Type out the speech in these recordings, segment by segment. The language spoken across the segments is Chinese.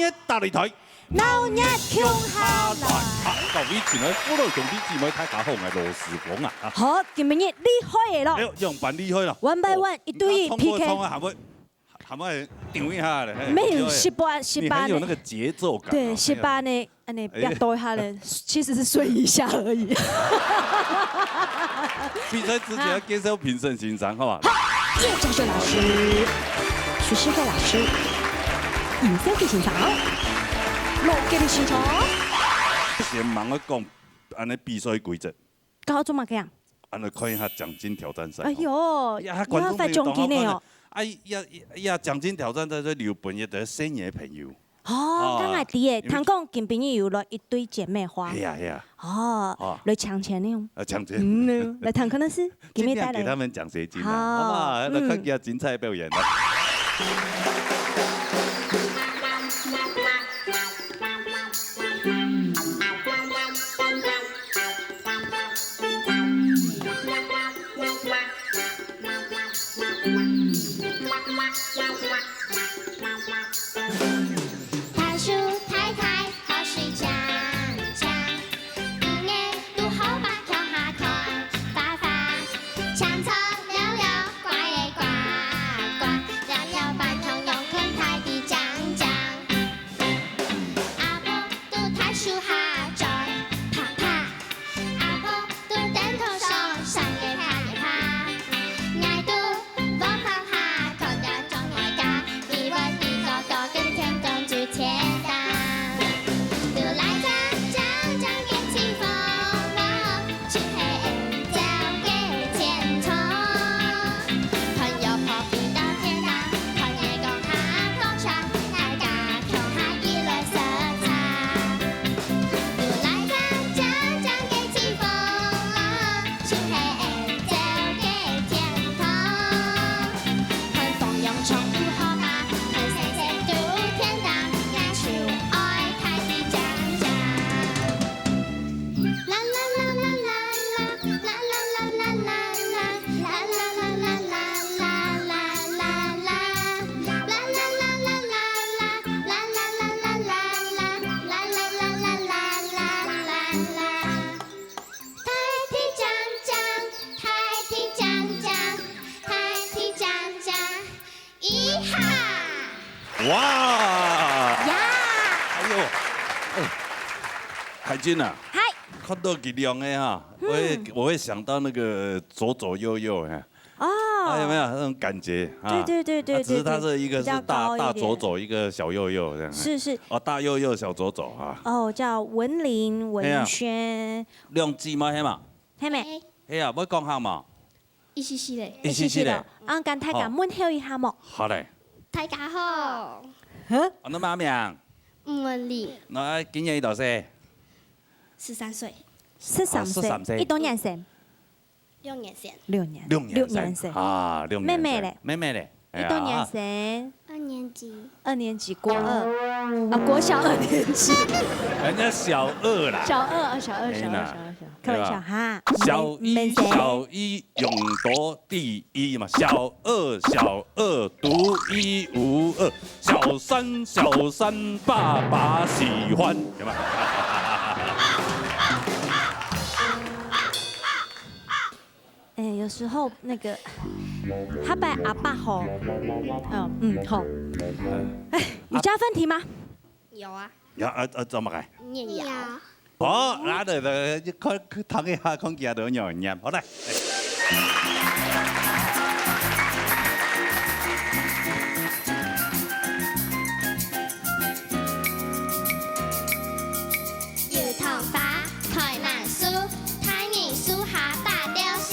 热大擂台，闹热强下来。到以前咧，我都兄弟姊妹太家好嘅罗时光啊！好，今日厉害嘅咯。哎呦，用板厉害啦 ！One by one，一对一 PK。还没顶一下嘞？没有18你很有那个节奏感。对，18呢，你不要多一下嘞，其实是睡一下而已。比赛之前要接受评审欣赏，好吧？叶教授老师、徐世慧老师，影赛进行场，落给你欣赏。先忙我讲，安尼比赛规则。搞做嘛个样？安尼看一下奖金挑战赛。哎呦，你要发奖金的哦。奖金挑战赛在留本业的新嘅朋友。哦，刚才啲嘅，听讲今朋友了一堆姐妹花。系啊系啊。哦，来抢钱呢？抢钱。来谈可能是尽量给他们奖学金啊，好不好？来看一下精彩表演。哇！呀！哎呦，海军啊，嗨，看到这两个哈，我会想到那个左左右右哈。哦，有没有那种感觉啊？对，只是它是一个是大左左，一个小右右这样。是。哦，大右右，小左左啊。哦，叫文林文轩。两字吗？係嘛？係咪？係啊，要講下嘛。一起起嘞。一起起嘞。啊，跟大家問候一下麼？好嘞。大家好。我的媽名。吳文麗。我今年多少？13歲。13歲。你多年生？6年生。6年生。啊，6年生。妹妹嘞？妹妹嘞？你多年生？2年級。2年級，國2。啊，國小2年級。人家小2啦。小2，開玩笑哈。小一勇奪第一嘛，小二獨一無二，小三爸爸喜歡，有嘛？有時候那個，他把阿爸吼，好。有加分題嗎？有啊。有怎麼解？念有。好，那就看睇一下，看見到有人念，好嚟。兒童法台南書，台語書下大雕絲，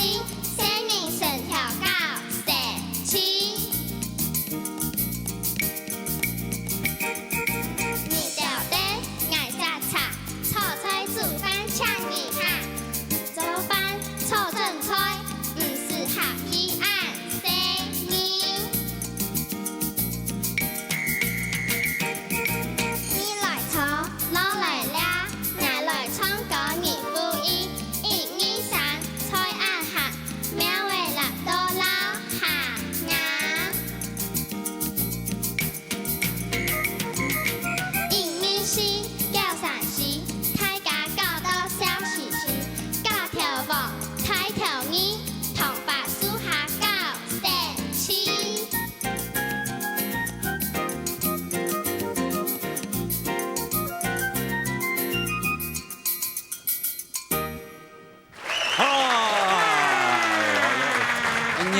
寫明成條教蛇七。你掉的愛沙茶，炒菜煮飯搶一下，做飯炒正菜，唔是學醫。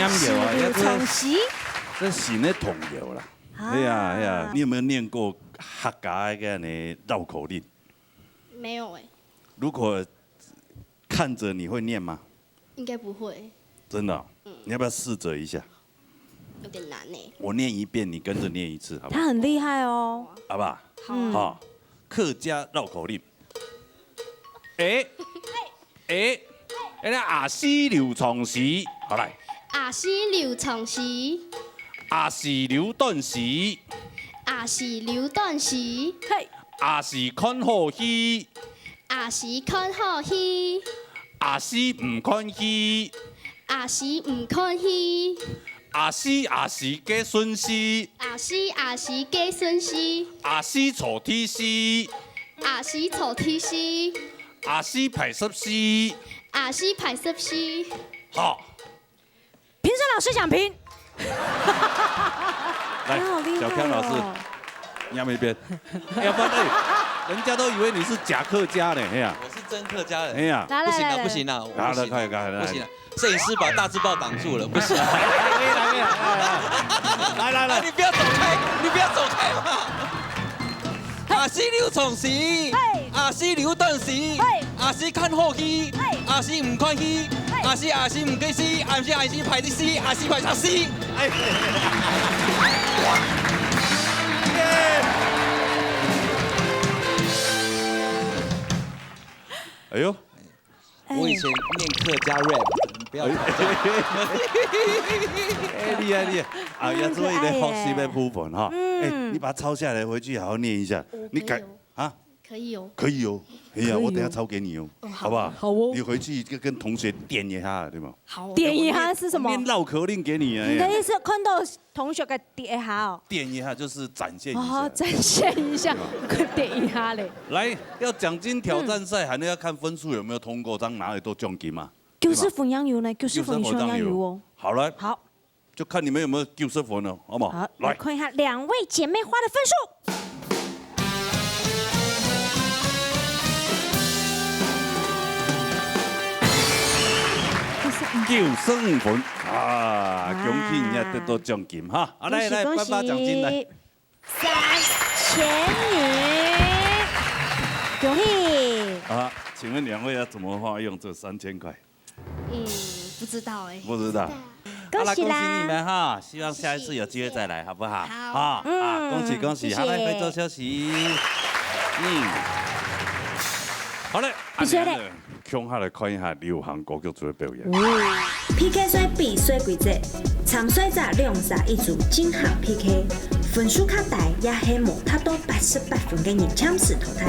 念药啊，流冲洗。这洗那桶油啦。哎呀，你有没有念过客家那个绕口令？没有哎，如果看着你会念吗？应该不会，真的哦、你要不要试着一下？有点难呢。我念一遍，你跟着念一次，好不好？他很厉害哦。好不好？好嗯好，客家绕口令。那阿西流床时，好来。阿是流长时，阿是流短时，阿是流短时，嘿，阿是看好戏，阿是看好戏，阿是唔看戏，阿是唔看戏，阿是加顺时，阿是加顺时，阿是错天时，阿是错天时，阿是排湿时。阿是排湿时。好，评审老师讲评。来你好厉，害小康老师，哦。念一遍，要不然人家都以为你是假客家呢，哎呀，我是真客家人。哎呀，来不行啊，来不行啊，好了，不行快，不行啊！摄影师把大字报挡住了，不行。来，你不要走开，你不要走开嘛！阿是流床时，阿是流短时，阿是看好戏，阿是唔看戏，阿是唔计戏，阿是排的戏，阿是排插戏。哎呦，我以前念客家 rap， 你不要。哎，厉害！啊，要做一个学习的部分哈。哎，你把它抄下来，回去好好念一下。你改啊？可以哦。可以哦。哎呀，我等下抄给你哦，好不好？好哦你回去就跟同学点一下，对吗？好。点一下是什么？念绕口令给你啊。你的意思看到同学嘅点一下哦？点一下就是展现一哦，下。展现一下，快点一下嘞。来，要奖金挑战赛，还能要看分数有没有通过，这样拿得到奖金嘛？就是粉羊油呢，就是粉香羊油哦。好了，好，就看你们有没有就是粉了，好不好？好，来看一下两位姐妹花的分数。95分啊！恭喜人家得到奖金哈！啊，来，颁发奖金来。3000元，恭喜！啊，请问两位要怎么花用这3000块？不知道哎。不知道。恭喜恭喜你啦！们哈！希望下一次有机会再来，好不好？好啊，恭喜恭喜！谢谢好，来回座休息。好嘞，必须的。恐吓来看一下流行歌曲组的表演。PK 赛比赛规则：参赛者2赛一组进行 PK， 分数较大也是无达到88分的人暂时淘汰。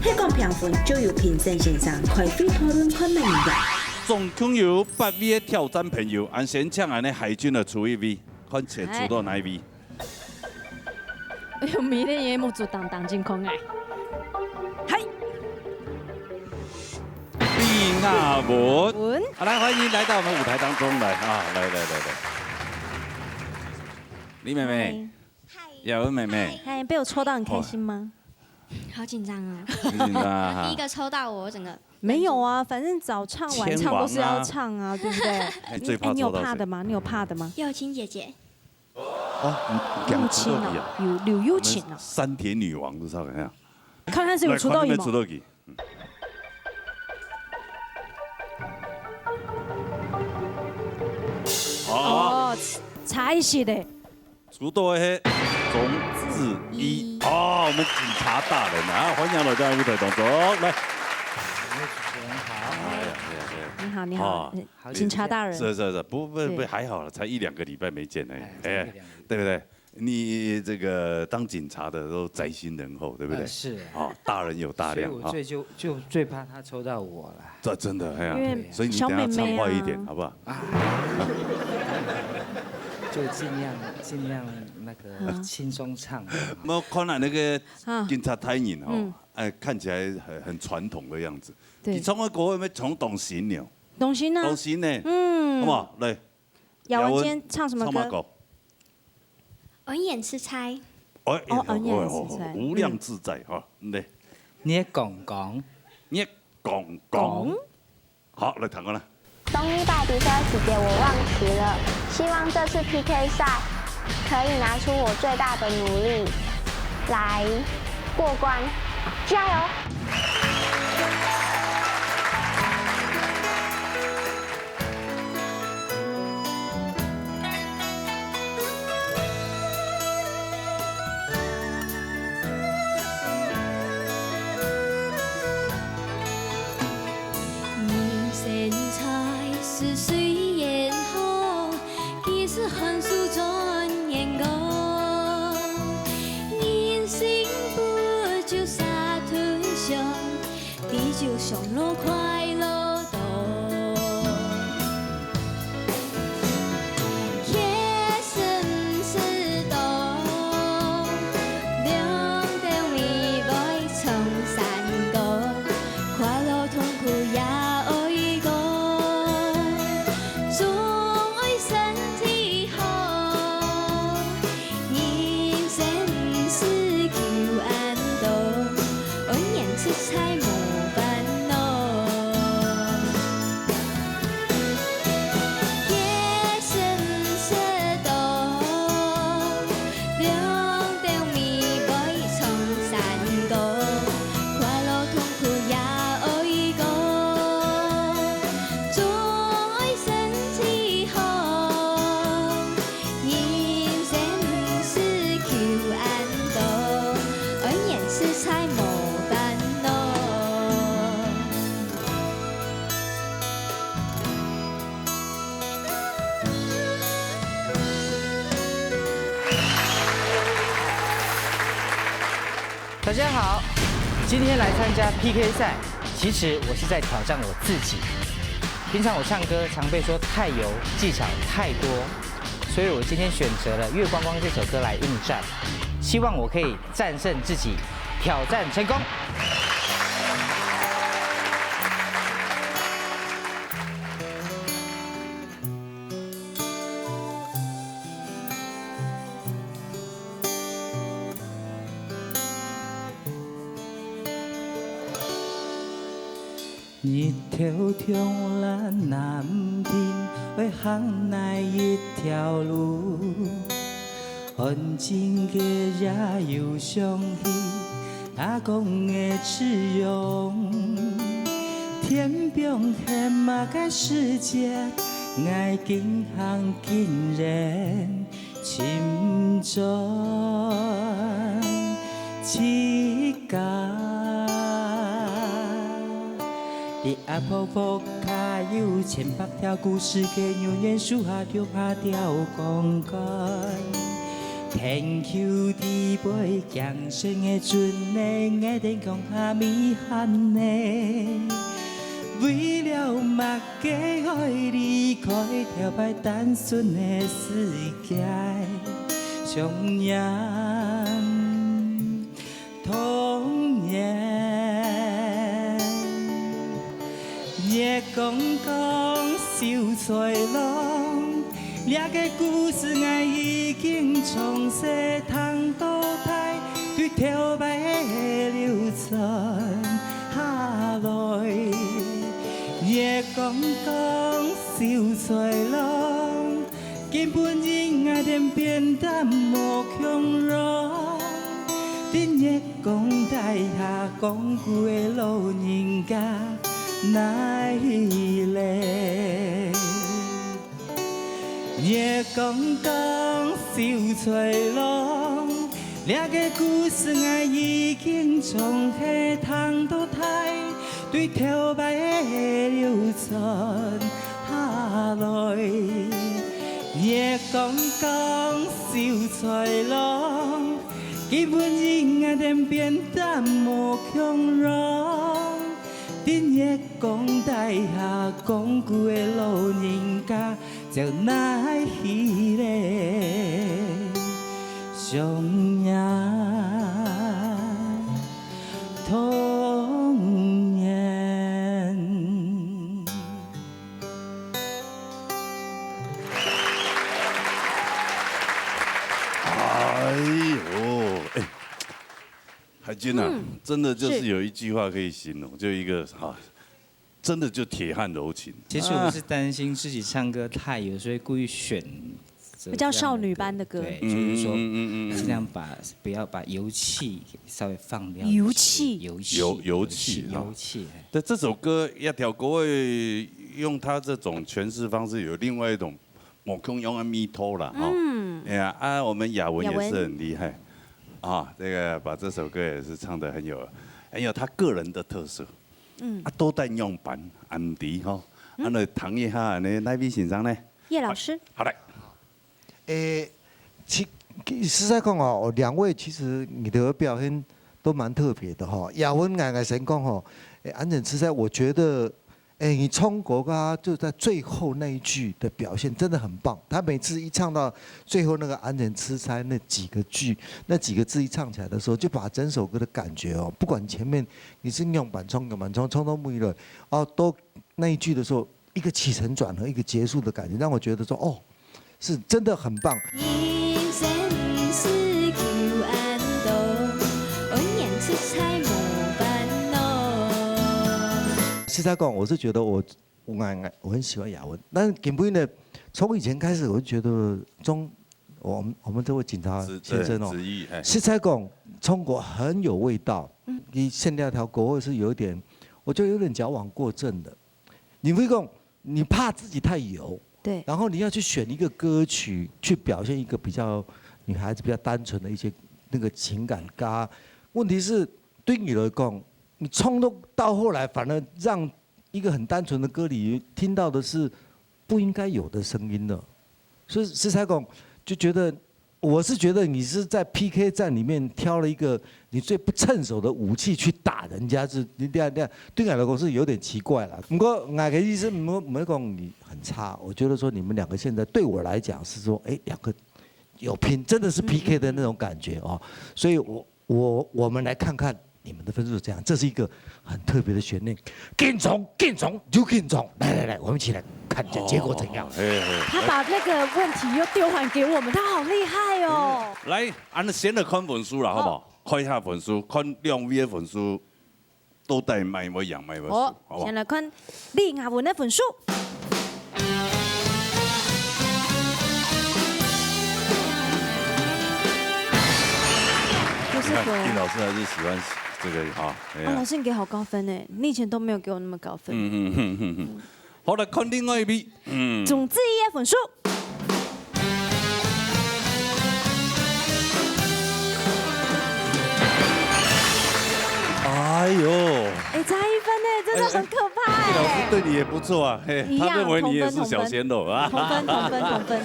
下讲评分就由评审先生开会讨论看明白。总共有8位挑战朋友，按先抢按的海军的出一位，看且出到哪一位。哎呦，明天也冇做当真空哎。嗨，李亚文，文，好来欢迎来到我们舞台当中来啊！来，李妹妹，亚文妹妹，哎，被我抽到很开心吗？好紧张啊！很紧张啊第一个抽到我，整个没有啊，反正早唱晚唱都是要唱啊，对不对？最怕你有抽到谁怕的吗？你有怕的吗？幼青姐姐，哦，幼青哦，刘幼青哦，山田女王都上来啊！看看是有出道羽毛。出道羽。哦，才是的。出道的钟志一哦，我们警察大人啊，欢迎来到舞台当中来。你好，你好，警察大人。是，不，还好了，才1-2个礼拜没见呢，哎，对不对？你这个当警察的都宅心仁厚，对不对？是。啊，大人有大量啊。就最怕他抽到我了。这真的，哎呀，所以你小等下妹妹唱快一点，好不好？啊。就尽量那个轻松唱。那看来那个警察太人哦，哎，看起来很传统的样子。你从我国外面从董行呢？董行呢？董行呢？好不好？来。雅文今天唱什么歌？恩眼吃猜。哦，恩眼吃猜，无量自在哈，来。你讲，好，来弹过来。东一拜读书时节我忘词了。希望这次 PK 赛可以拿出我最大的努力来过关，加油！人才是水烟火，其实寒暑转眼过。人生不就三途上，地球上路快乐多。夜深时多，两条迷妹从山高，快乐痛苦也。大家好，今天来参加 PK 赛，其实我是在挑战我自己。平常我唱歌常被说太油，技巧太多，所以我今天选择了《月光光》这首歌来应战，希望我可以战胜自己，挑战成功。日头中咱南边为行来一条路，安静的也有上去，阿公的耻容，天边黑马个世界，爱经行竟然沉重一天。你阿婆婆卡有千百条故事，给牛园树下着拍条公干。天丘地背强盛的船呢，爱天空下米罕呢。为了目家爱离开，跳摆单纯的世界，上演童年。夜公公秀才郎，两个故事我已经从小通倒台，对跳摆的流传下来。夜公公秀才郎，根本因爱点变淡无强弱，伫夜公台下讲句的老人家。奈咧，夜公公秀才郎，两个故事我已经从下通倒台，对跳摆的流传下来。夜公公秀才郎，根本因爱点变淡无强弱。伫夜公台下讲句的老人家，就奈彼个上演童年。哎呦，哎。海军啊，真的就是有一句话可以形容，就一个真的就铁汉柔情。其实我是担心自己唱歌太油，所以故意选比较少女般的歌。对，就是说尽量不要把油气稍微放掉。油气。油气。但这首歌要调国外用他这种诠释方式，有另外一种某空用的密托啦哈。哎呀啊，我们雅文也是很厉害啊，这个把这首歌也是唱得很有他个人的特色。多带样板安迪哈，那唐一下呢，那位先生呢？叶老师。好来。实在讲哦，两位其实你的表现都蛮特别的哈。雅文爱神讲哈，安整吃菜，我觉得，你冲国歌就在最后那一句的表现真的很棒。他每次一唱到最后那个安整吃菜那几个句、那几个字一唱起来的时候，就把整首歌的感觉哦，不管前面你是用板冲到木鱼了，哦，都那一句的时候，一个起承转合，一个结束的感觉，让我觉得说哦。是真的很棒。实在讲，我是觉得我很喜欢雅文，但是根本呢，从以前开始我就觉得我们这位警察先生哦，实在讲，中国很有味道。你线条国会是有一点，我觉得有点矫枉过正的。你会讲，你怕自己太油。对，然后你要去选一个歌曲，去表现一个比较女孩子比较单纯的一些那个情感歌。问题是对你来讲，你冲动到后来，反而让一个很单纯的歌里听到的是不应该有的声音了。所以石彩拱就觉得，我是觉得你是在 PK 战里面挑了一个你最不趁手的武器去打人家，是你对我来讲是有点奇怪了。不过我的意思没讲你很差，我觉得说你们两个现在对我来讲是说，两个有拼，真的是 PK 的那种感觉哦。所以我们来看看你们的分数是这样，这是一个很特别的悬念。更重就更重，来，我们一起来看一下结果怎样。他把那个问题又丢还给我们，他好厉害哦。来，俺先来看分数啦，好不好？看一下分数，看两位的分数都带买不一样，买不好不好？先来看李雅文的分数。叶老师还是喜欢这个啊。老师你给好高分哎，你以前都没有给我那么高分。好，来看另外一位，总之一的分数。哎呦，差1分呢，真的很可怕哎。叶老师对你也不错啊，他认为你也是小鲜肉啊。同分。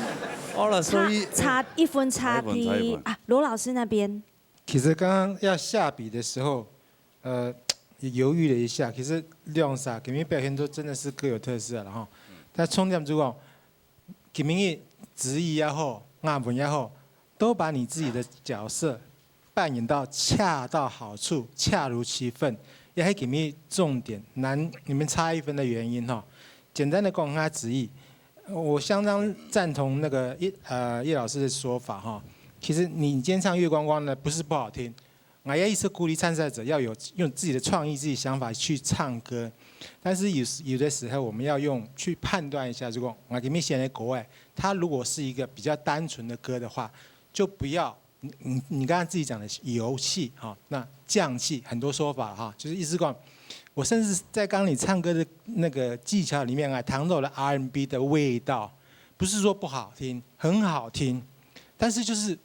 好了，所以差1分差题啊，罗老师那边。其实刚刚要下笔的时候，也犹豫了一下。其实亮啥，给明表现都真的是各有特色了哈。但重点之后，给明的直译也好，雅文也好，都把你自己的角色扮演到恰到好处、恰如其分，也还给明重点。你们差1分的原因哈，简单的讲他直译，我相当赞同那个叶老师的说法哈。其实你今天唱《月光光》呢，不是不好听，我也一直鼓励参赛者要用自己的创意、自己想法去唱歌。但是有的时候我们要去判断一下，如果我给你写在国外，它如果是一个比较单纯的歌的话，就不要你刚才自己讲的油气哈，那降气很多说法哈，就是意思讲，我甚至在刚刚你唱歌的那个技巧里面啊，谈到了 R&B 的味道，不是说不好听，很好听，但是就是。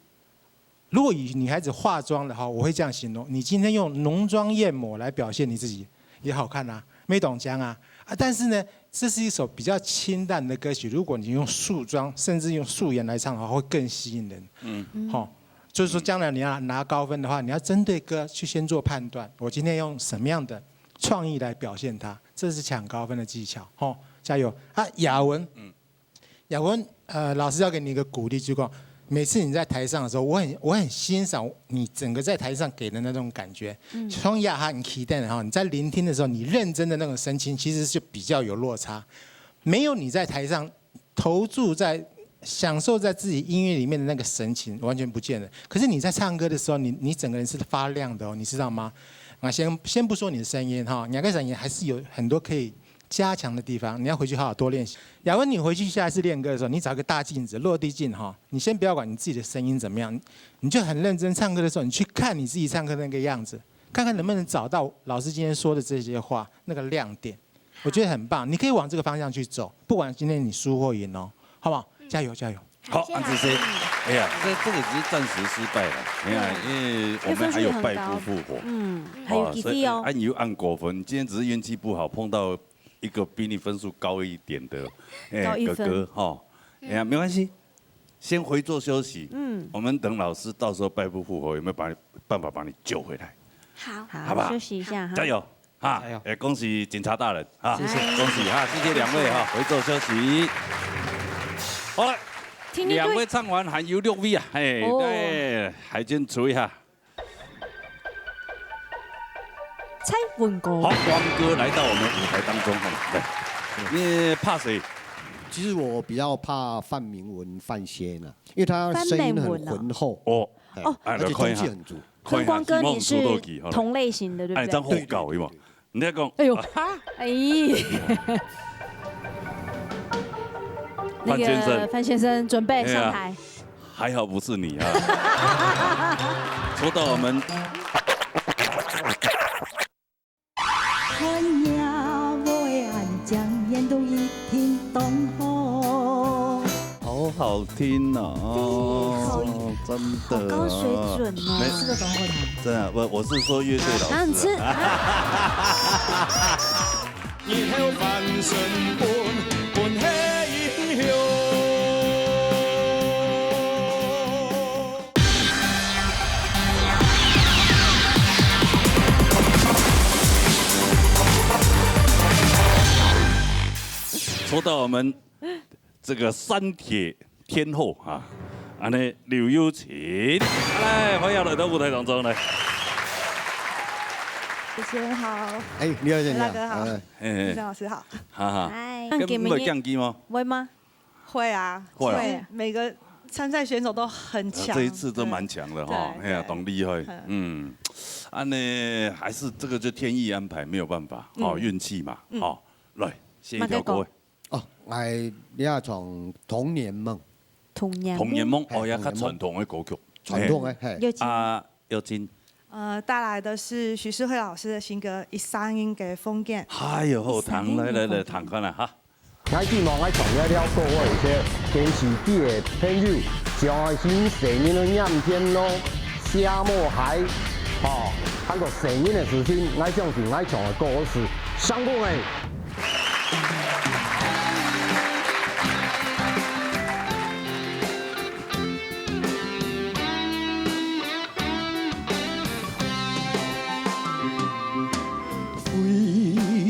如果以女孩子化妆的话，我会这样形容：你今天用浓妆艳抹来表现你自己，也好看啊，没懂讲啊。但是呢，这是一首比较清淡的歌曲。如果你用素妆，甚至用素颜来唱的话，会更吸引人。好，就是说将来你要拿高分的话，你要针对歌去先做判断。我今天用什么样的创意来表现它，这是抢高分的技巧。好，加油啊！雅文，老师要给你一个鼓励，就讲。每次你在台上的时候，我很欣赏你整个在台上给的那种感觉。从雅哈你期待的哈，你在聆听的时候，你认真的那种神情，其实是比较有落差。没有你在台上投注在享受在自己音乐里面的那个神情，完全不见了。可是你在唱歌的时候，你整个人是发亮的哦，你知道吗？先不说你的声音哈，两个声音还是有很多可以加强的地方，你要回去好好多练习。雅文，你回去下一次练歌的时候，你找个大镜子、落地镜哈，你先不要管你自己的声音怎么样，你就很认真唱歌的时候，你去看你自己唱歌的那个样子，看看能不能找到老师今天说的这些话那个亮点，我觉得很棒。你可以往这个方向去走，不管今天你输或赢哦，好不好？加油加油！好，安子生，哎呀，这个只是暂时失败了，哎呀，因为我们还有败部复活，还有几分哦。按油按果分，今天只是运气不好，碰到一个比你分数高一点的，哥哥哈，哎呀，没关系，先回座休息，我们等老师到时候败部复活，有没有办法把你救回来？好，好吧，休息一下哈，加油！哈，恭喜警察大人啊！谢谢，恭喜哈，谢谢两位哈，回座休息。好了。两位唱完还有6位啊，哎，对，海军处一下。蔡文国，好，光哥来到我们舞台当中哈，对，你怕谁？其实我比较怕范明文范先啊，因为他声音很浑厚哦，而且中气很足。跟光哥你是同类型的，对不对？哎，这样好搞有冇？你在讲？哎呦，哎。那个范先生准备上台，还好不是你啊！说到我们，看呀，我的安江烟都一听懂哦，好好听哦，真的，高水准哦，没吃过懂后台，真的，我是说乐队老师。让你吃。说到我们这个三铁天后啊，安尼刘优琴，来欢迎来到舞台当中来。主持人好，哎，你好，大哥好，郑老师好，哈哈，嗨，跟会降机吗？会吗？会啊，会，每个参赛选手都很强，这一次都蛮强的哈，哎呀，懂厉害，安呢还是这个就天意安排，没有办法，哦，运气嘛，好，来，先一条歌。哦，你要唱《童年梦》。童年梦，哦，要较传统的歌曲。传统的，嘿。啊，佑金。带来的是徐世慧老师的新歌《一声音给风景》。哎呦，好听，来，弹看啦哈。我希望我创业了各位些坚持你的朋友，将新生命的念天咯，沙漠海，哦，那个生命的事情，我相信我唱的歌是成功的。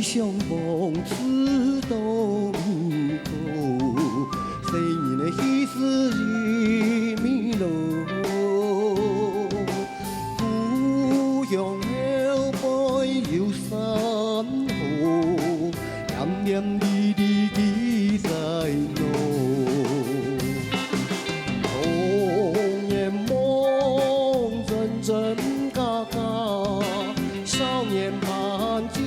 相逢知道迷途，谁人的喜事已迷路。故乡后背有山河，点点滴滴记在脑。童年梦真真假假，少年盼今。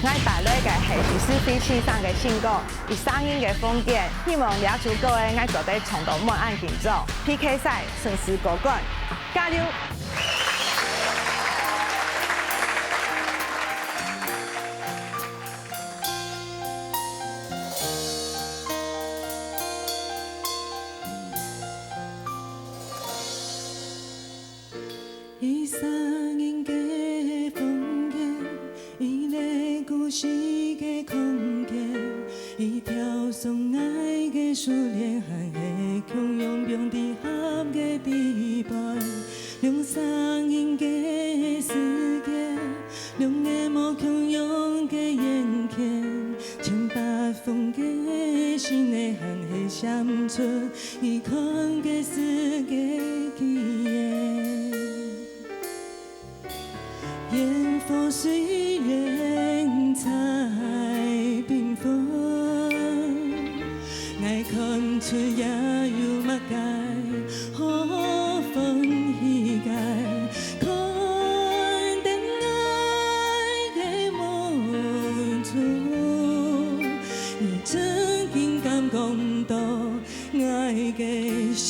我帶來嘅係徐氏飛機上嘅新歌，以聲音嘅風景，希望了足各位我做啲長度滿案競爭 PK 賽順勢過關，加油！伊聲音嘅風景，伊個故事嘅空間，伊跳送愛嘅樹戀，還係強勇勇地合嘅地盤，用聲音嘅世界，用眼眸強勇嘅眼睛，千百風嘅心內還係閃出一空嘅世界記憶。煙火雖然太繽紛，愛看出也有乜解，可分氣解，看定愛嘅夢中，你真經感覺到愛嘅心。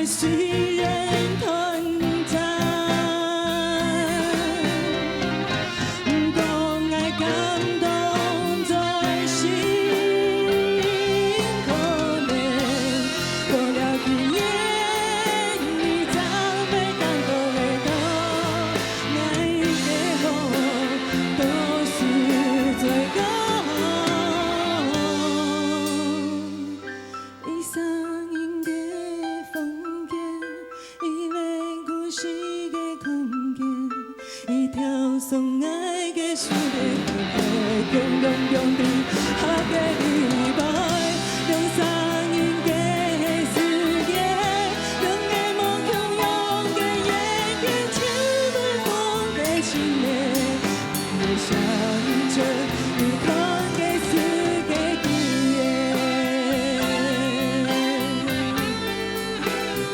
雖然困難，當愛感動在心，可能過了幾夜，你早被感動得到，愛嘅後都是最高。一聲音嘅風景，伊個故事嘅空間，伊跳送愛嘅樹戀，強勇勇地合嘅地盤，用聲音嘅世界，用眼眸強勇嘅眼睛，牽動我嘅心內，你想着一空嘅世界記憶。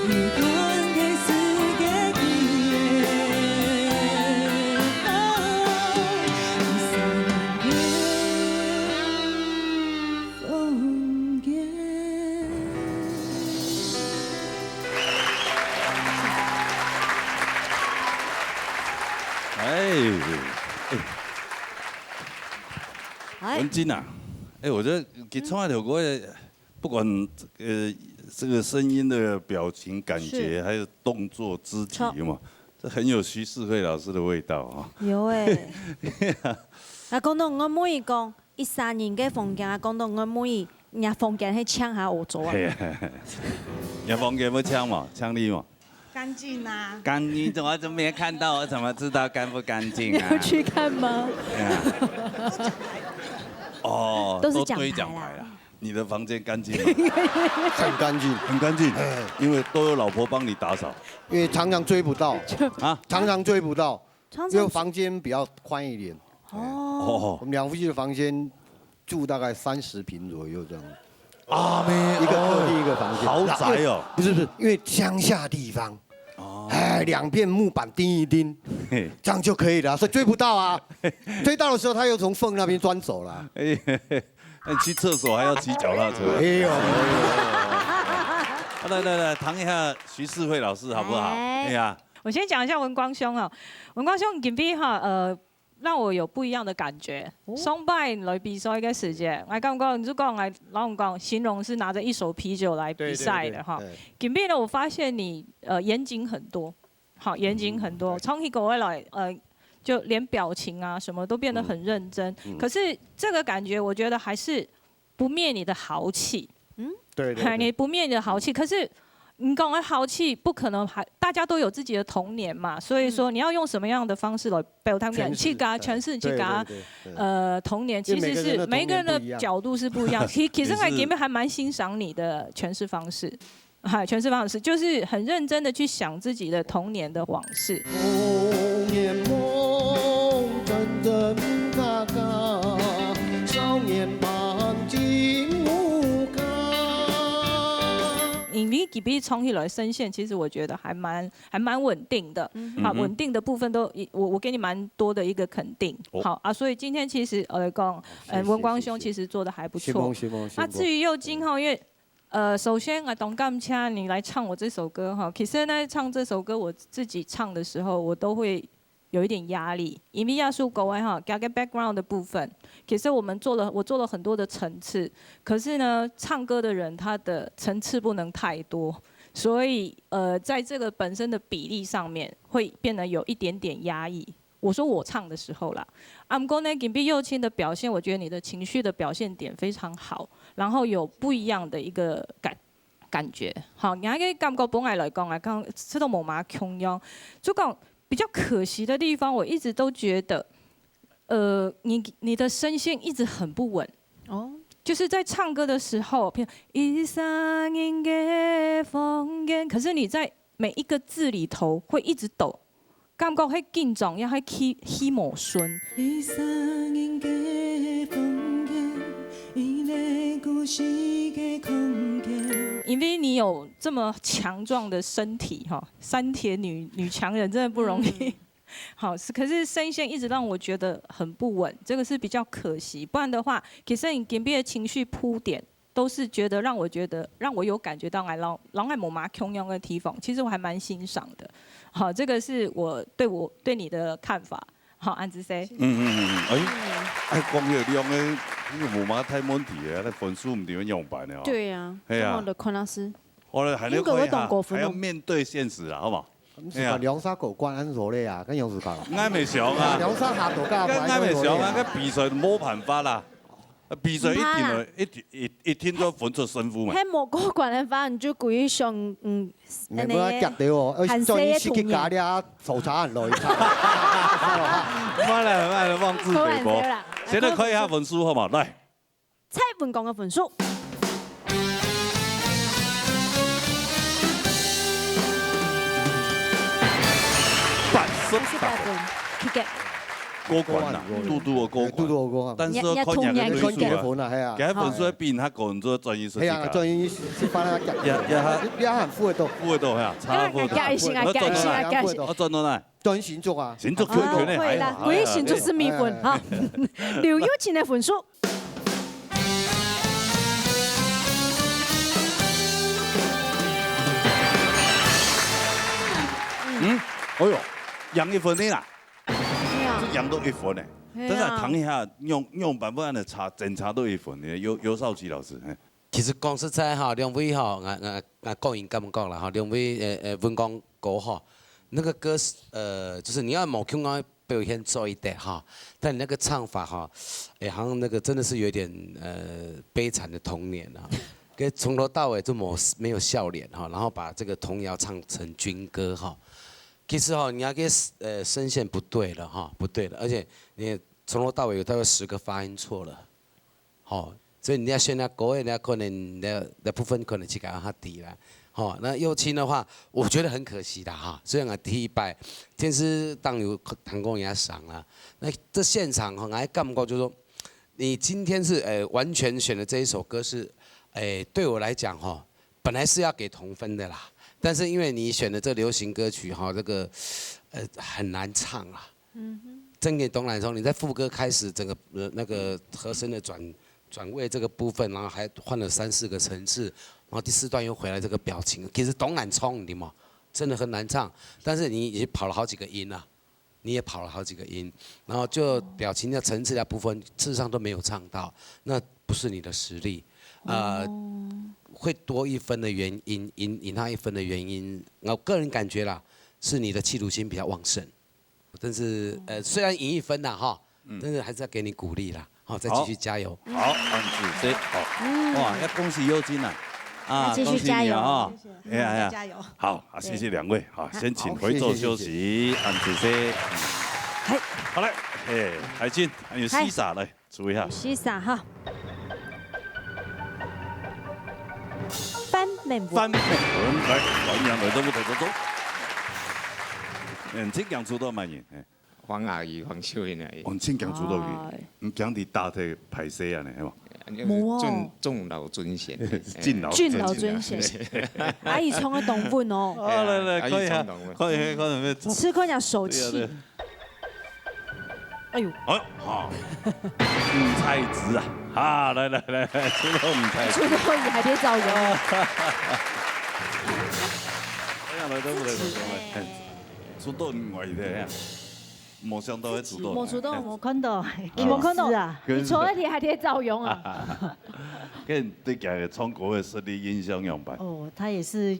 一空嘅世界記憶，風景。文金啊，我觉得给创爱的歌，不管这个声音的表情、感觉，还有动作、肢体嘛，这很有徐世慧老师的味道啊。有诶。啊，講到我妹講，一三年嘅風景啊，講到我妹，人風景去搶下我做啊。人風景要搶嘛，搶你嘛。乾淨啊！乾淨，我怎麼沒看到？我怎麼知道乾不乾淨啊？你有去看嗎？哦，都是堆獎牌啦。你的房間乾淨嗎？很乾淨，很乾淨，因為都有老婆幫你打掃。因為常常追不到啊，常常追不到，因為房間比較寬一點。哦，我們兩夫妻的房間住大概30平左右這樣。啊，一個客廳一個房間，豪宅哦。不是，因為鄉下地方，哎，2片木板釘一釘，這樣就可以了，所以追不到啊。追到的時候，他又從縫那邊鑽走了。哎，那去廁所還要騎腳踏車。哎呦，來，談一下徐世慧老師好不好？哎呀，我先講一下文光兄啊，文光兄近邊哈讓我有不一樣的感覺。上拜來比賽嘅時節，我剛剛如果我老實講，形容是拿着一手啤酒來比賽的哈。近邊呢，我發現你嚴謹很多，好嚴謹很多。從一個未來就連表情啊什麼都變得很認真。可是這個感覺，我覺得還是不滅你的豪氣。對，你不滅你的豪氣，可是。你講嘅豪氣不可能還，大家都有自己的童年嘛，所以說你要用什麼樣的方式來表達去給他詮釋，去給他童年，其實是每個人的角度是不一樣。其實我裡面還蠻欣賞你的詮釋方式，哈，詮釋方式就是很認真的去想自己的童年的往事。童年夢真真嘎嘎，少年夢境無價。你给比冲起来声线，其实我觉得还蛮稳定的。好，稳定的部分都我给你蛮多的一个肯定。好啊，所以今天其实讲，文光兄其实做的还不错。那至于佑金哈，因为首先啊，董干掐你来唱我这首歌哈，其实呢唱这首歌我自己唱的时候，我都会有一点压力，因为亚述国外哈，加个 background 的部分，其实我做了很多的层次，可是呢，唱歌的人他的层次不能太多，所以在这个本身的比例上面会变得有一点点压抑。我说我唱的时候啦，不过呢，金碧佑清的表现，我觉得你的情绪的表现点非常好，然后有不一样的一个感觉。好，你还可以感觉本来讲啊，刚这都无嘛穷样，就讲比较可惜的地方，我一直都觉得，你的声线一直很不稳。哦。就是在唱歌的时候，一三音的风间，可是你在每一个字里头会一直抖。感觉迄紧张，也迄起毛顺。因为你有这么强壮的身体哈，三铁女强人真的不容易。好，可是声线一直让我觉得很不稳，这个是比较可惜。不然的话，其实你给别的情绪铺点。都是让我有感觉到让爱某马穷样的地方，其实我还蛮欣赏的。好，这个是我对你的看法。好，安子 C。讲起你用的无嘛太问题的，那分数唔点样用办的哦。对呀。哎呀。邝老师。我哋还要面对现实啊，好唔好？哎呀，梁山狗关安卓嘞啊，跟杨子讲。啱未上啊。梁山下狗干。啱未上啊，个比赛冇办法啦。比赛一听就分出胜负嘛。喺莫個關係法，你就故意上唔係冇夾到喎，再一次去加啲手查人來。慢了，忘字北波。现在看一下分数好嘛？来，蔡文講嘅分數。88分，合格。過關啦，嘟過關，但是看人嘅對數啊，其實分數喺邊刻個人做專業設計。係啊，專業設計啦，一行負得到，係啊，差不多。我真到哪？專星座啊，星座權咧係啦，鬼星座是蜜分哈。劉佑清嘅分數。哎呦，贏一分呢啦。赢到1分呢，但是唐一下用版本的检查都1分呢。尤少奇老师，其实讲实在哈，两位哈，我个人咁讲啦哈，两位文光哥哈，那个歌就是你要某空啊表现做一点哈，但你那个唱法哈，好像那个真的是有点悲惨的童年啊，跟从头到尾就没有笑脸哈，然后把这个童谣唱成军歌哈。其实哈，你那个声线不对了哈，不对了，而且你从头到尾有大概10个发音错了，好，所以你要选那国语，那可能那部分可能去改它低了，好，那右青的话，我觉得很可惜的哈，虽然我第一拜天师当有弹弓也赏了，那这现场哈，还感觉就是说，你今天是完全选的这一首歌是，对我来讲哈，本来是要给同分的啦。但是因为你选的这流行歌曲哈，这个很难唱啊。真给董揽松，你在副歌开始整个那个和声的转位这个部分，然后还换了3、4个层次，然后第4段又回来这个表情，其实董揽松你嘛真的很难唱，但是你已经跑了好几个音了，你也跑了好几个音，然后就表情的层次的部分事实上都没有唱到，那不是你的实力，会多1分的原因，赢他1分的原因，我个人感觉啦，是你的企图心比较旺盛。但是虽然赢1分啦哈，但是还是要给你鼓励啦，好，再继续加油。好，安子 C， 好，哇，要恭喜佑金啊，继续加油啊！哎呀，加油！好，谢谢2位，好，先请回座休息，安子 C。好嘞，海金，还有西撒来，注意一下。西撒哈。翻面文，来，黄洋来到舞台当中。请讲出多满意。黄阿姨、黄秀英阿姨。请讲出多去，唔讲伫大体排戏啊呢，系嘛？敬老尊贤，敬老尊贤。阿姨冲个动物哦。来，可以啊，可以，吃快点手气。哎呦，好，五菜汁啊，来，出到五菜汁。出到你还别找人。哎呀，来都不来，出到外的。冇想到会主动，冇主动，冇看到，冇看到啊！你从那天还得照用啊！跟对家的中国的实力影响样板。哦，他也是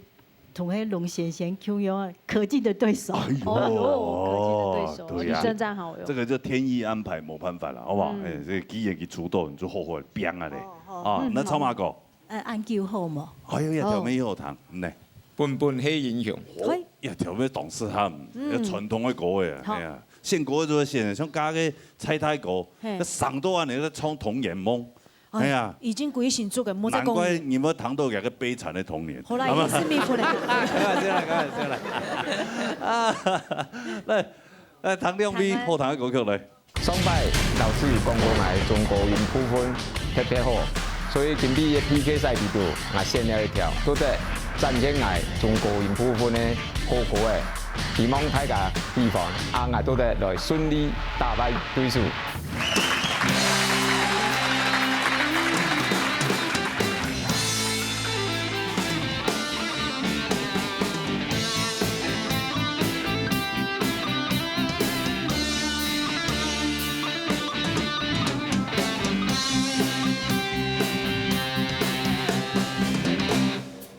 同黑龙先生 Q 用可敬的对手。可敬的对手，你真赞好用。这个就天意安排，没办法了，好不好？哎，这既然去主动，你就好好变啊嘞。啊，那草马哥，按球好嘛？哎呦呀，条眉好糖，呢，本黑英雄。呀，条眉懂事汉，传统的国味啊，哎呀。献国就献，像加个菜太国，那上多安尼个冲童年梦，哎呀，已经鬼醒做个莫再讲。难怪你们谈到一个悲惨的童年。后来也是命苦的。开玩笑啦。啊，来，唐亮斌后台歌曲来。上摆老师讲过买中国音部分特别好，所以今天的 PK 赛里头，我选了一条，都得展现来中国音部分的好歌的。希望大家希望我都得来顺利打败对手。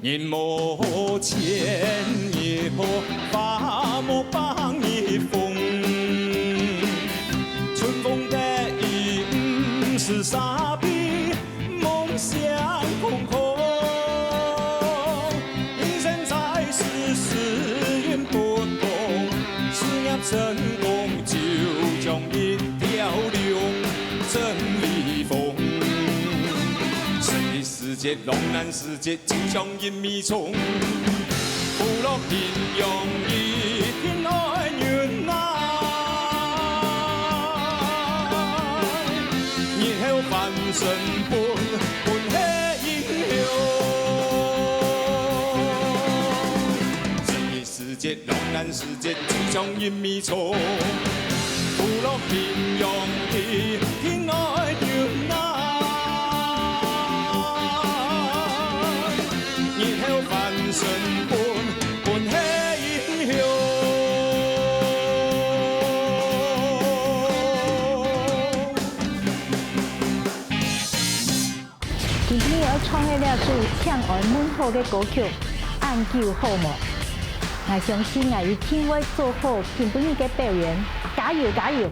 年莫牵也莫发莫帮一风，春风得意是傻逼，梦想空空。人生在世是缘不同，事业成功就像一条龙，真理风。世界龙难世界就像一米虫，富乐平庸一天爱原来，然后翻身本是英雄。这世界龙难世界就像一米虫，富乐平庸一天爱原来。翻身本是英雄。今天要创的了是唱完满好的歌曲，按球好无？我相信啊，伊天会做好今天的表演，加油加油！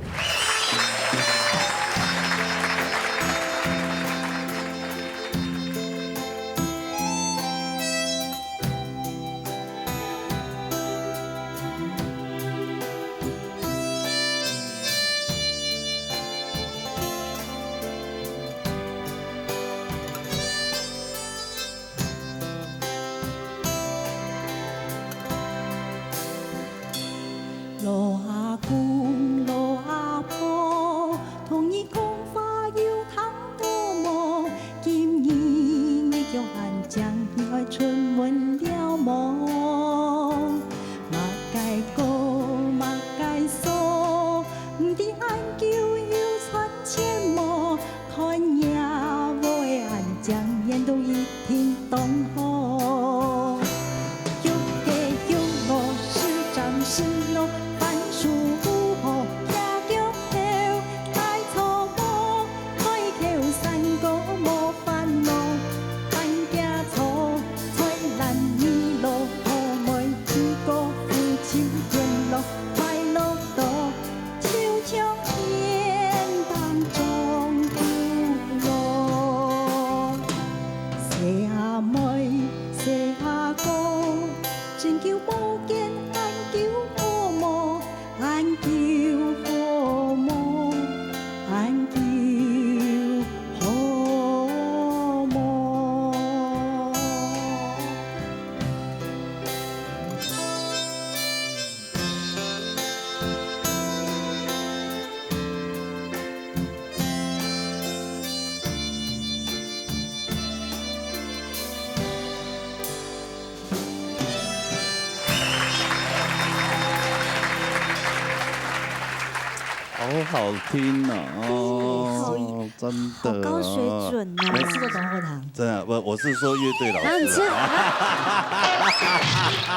路阿公路阿婆，同伊讲话有通多么？今年的叫汉将要出门了么？马该歌马该说，唔知安求有传千么？看也无的汉将演到一天当好。有个有路是战士路。好听哦，真的，好高水准哦。每次都董后堂。真的，我是说乐队老师。然后你吃，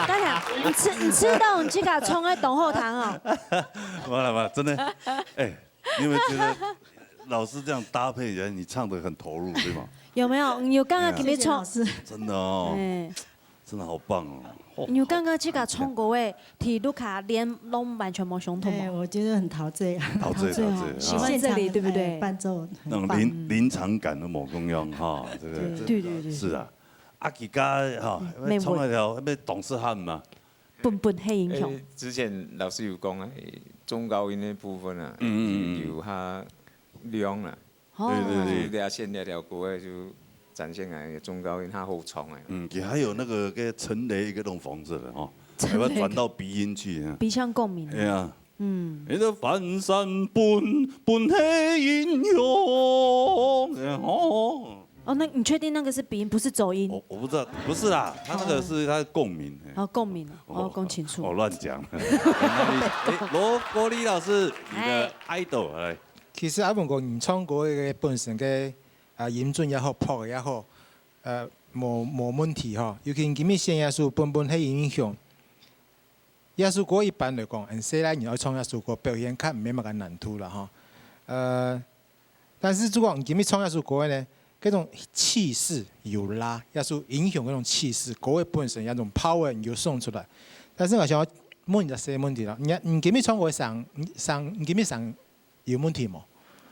大家你吃到你去给他冲在董后堂哦。完了，真的，哎，你有没有觉得老师这样搭配人，你唱得很投入，对吗？有没有？有刚刚给你冲，真的哦，真的好棒哦。你刚刚去给他冲过位，体路卡连拢完全没相同吗？我觉得很陶醉，陶醉，喜欢这里对不对？伴奏那种临场感的某公用哈，这个对，是啊。阿吉家哈，冲那条要董事汉嘛，笨黑英雄。之前老師有講中高音的部分啊，有它亮啦，對，你現那條歌就展現來中高音它好重哎。也還有那個跟陳雷一個弄房子的哦，要不要轉到鼻音去？鼻腔共鳴。對啊。你的翻山半黑英雄。哦，那你确定那個是鼻音，不是走音？我不知道，不是啦，他那個是他的共鳴。哦，共鳴哦，講清楚。我亂講。羅國立老師，你的 idol 來。其實阿文哥原創歌嘅本身嘅音準也好，譜也好，冇問題吼。尤其今日寫一首本係英雄，一首歌一般嚟講，很細你要創一首歌表現，看唔係乜咁難度啦吼。但是如果你今日創一首歌呢，嗰種氣勢有拉，一首英雄嗰種氣勢，歌嘅本身有種 power 要送出來。但是我想問就細問題啦，你今日創歌上，你今日上有問題冇？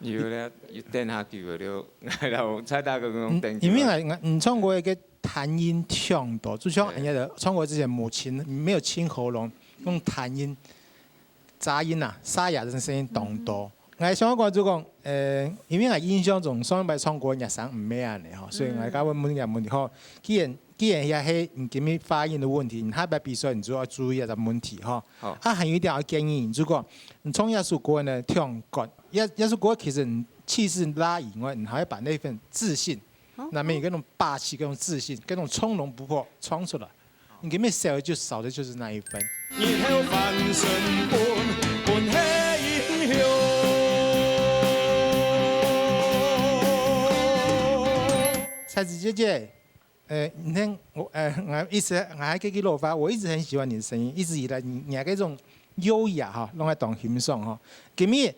有咧，要電下叫佢了，然後猜大個嗰種電。因為你唱歌嘅彈音唱多，就像人家的唱歌之前沒有清喉嚨，用彈音、雜音啊、沙啞嘅聲音當多。我想講就講，因為我印象中上擺唱歌日常唔咩樣嘅嗬，所以我而家問個問題嗬，既然也係你今日發音的問題，你下擺比賽你就要注意一個問題嗬。還有一點要建議，如果你唱一首歌呢，唱歌。一首歌其實你氣勢拉以外，你還要把那份自信，那邊有嗰種霸氣、嗰種自信、嗰種從容不迫闖出來。你咁樣少的就少的就是那一分。彩子姐姐，你聽我還給佢落發，我一直很喜歡你的聲音，一直以來你嗰種優雅哈，攏係當欣賞哈。今日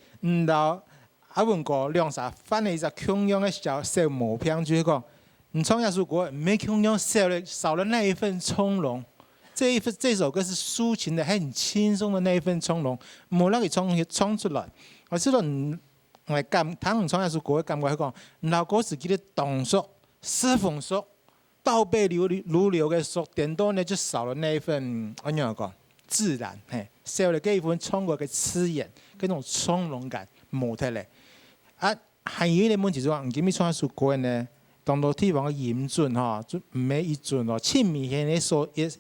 到阿文哥亮啥翻了一隻腔樣的小毛片，就是講你唱一首歌沒腔樣少了那一份從容。這首歌是抒情的，很輕鬆的那一份從容，冇那個唱出來。我知道我聽唱一首歌嘅感覺係講，老歌自己的動作、視風速、倒背如流嘅速，點多呢就少了那一份我點講自然，少了嗰一份唱歌嘅刺眼，嗰種從容感冇得嚟。還有一個問題就係，你今日唱一首歌呢，當到地方嘅音準哈，就唔係一準咯。前面嘅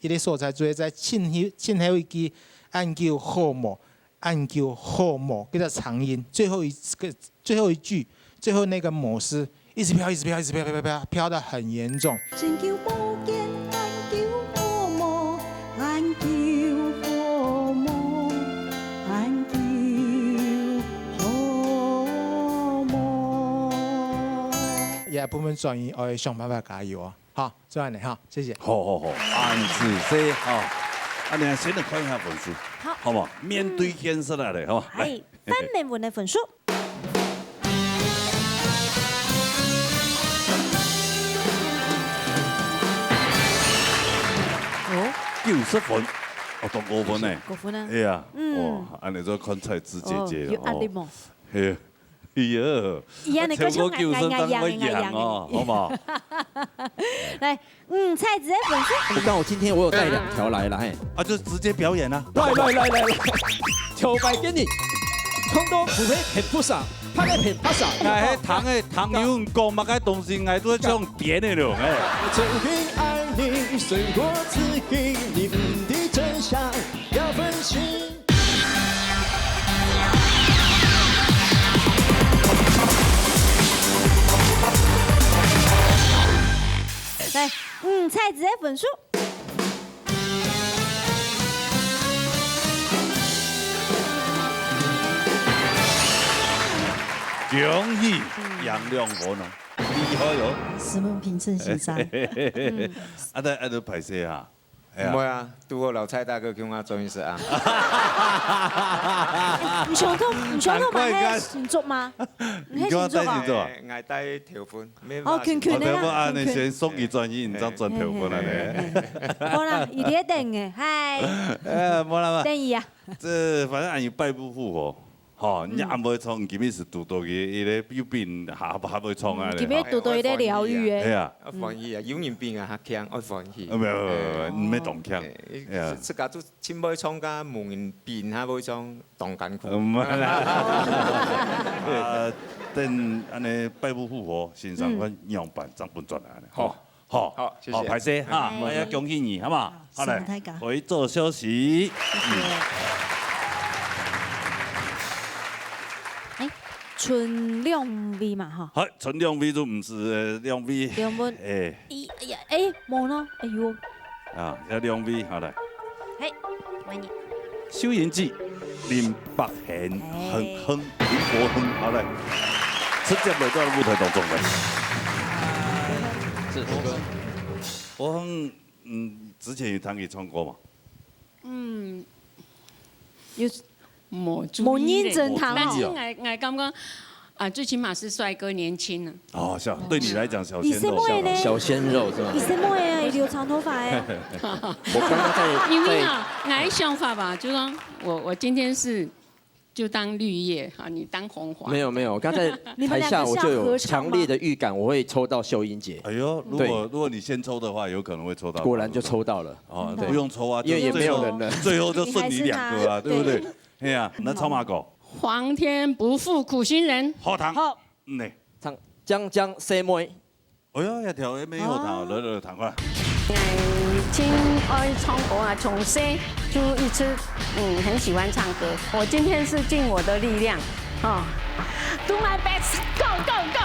一個素材就係在前後一句按叫好模，按叫好模，嗰個長音，最後一句，最後那個模式一直飄得很嚴重。也部分專業，我哋想辦法加油啊！好，做完你哈，謝謝。好，安子 C 好，你先嚟看一下分數，好唔好？面對現實嚟，好。係翻面問嘅分數。90分，到5分呢？5分啊？係啊，哇！安尼做看菜子姐姐有壓力冇？係。哎呀！超過90分當我贏哦，好唔好？來，菜子嘅分數。我剛好今天我有帶2條來啦，嘿。就直接表演啦。來，條擺給你，通通不會很不傻，拍來很不傻。哎，糖油講乜嘅東西，我都唱點的咯，哎。真心愛你勝過自己，你的真相要分析。來，菜子嘅分數。恭喜杨亮国呢，厉害哟！石门平正先生。都拍摄啊？唔会啊，拄好老蔡大哥叫我做意思啊。唔想講買迄新竹嗎？唔係新竹啊？愛帶條款。哦，圈圈的啦。啊，你先送佢專業，唔知賺條款啦咧。好啦，伊咧等嘅，嗨。冇啦嘛。等伊啊。這反正俺有拜不復活。吼，你也袂創，今日是拄到嘅，伊咧有病下袂創啊。今日拄到伊咧療愈嘅。係啊。歡喜啊，有人病啊，較強，愛歡喜。唔係動強。即家都千杯創加無人變下杯創動緊苦。唔係啦。等安尼拜不復活，先生款樣板張本轉來。好，好，謝謝。好，排謝嚇，我要恭喜你，好嘛？好嚟，回座休息。春兩位嘛，哈。係，春兩位就唔是兩位。兩位。冇咯，哎呦。啊，有兩位，好嚟。係，歡迎。收音機，林百賢、林國亨，好嚟。直接來到舞台當中嚟。是。國亨，之前有彈過唱歌嘛？有。冇認真彈，但是我感覺啊，最起碼是帥哥年輕啊。哦，對你來講小鮮肉，小鮮肉是吧？你什麼呀？留長頭髮哎。我剛剛在，因為啊，我的想法吧，就說我今天是就當綠葉啊，你當紅花。沒有，剛才台下我就有強烈的預感，我會抽到秀英姐。哎呦，如果你先抽的話，有可能會抽到。果然就抽到了。哦，不用抽啊，因為也沒有人了。最後就剩你兩個啊，對不對？哎呀，那唱馬歌。皇天不負苦心人。好彈。好。唱江江西妹。哎呀，一條 M 好彈，來彈快。親愛唱歌啊，從小就一直很喜歡唱歌。我今天是盡我的力量，啊 ，Do my best, go go go。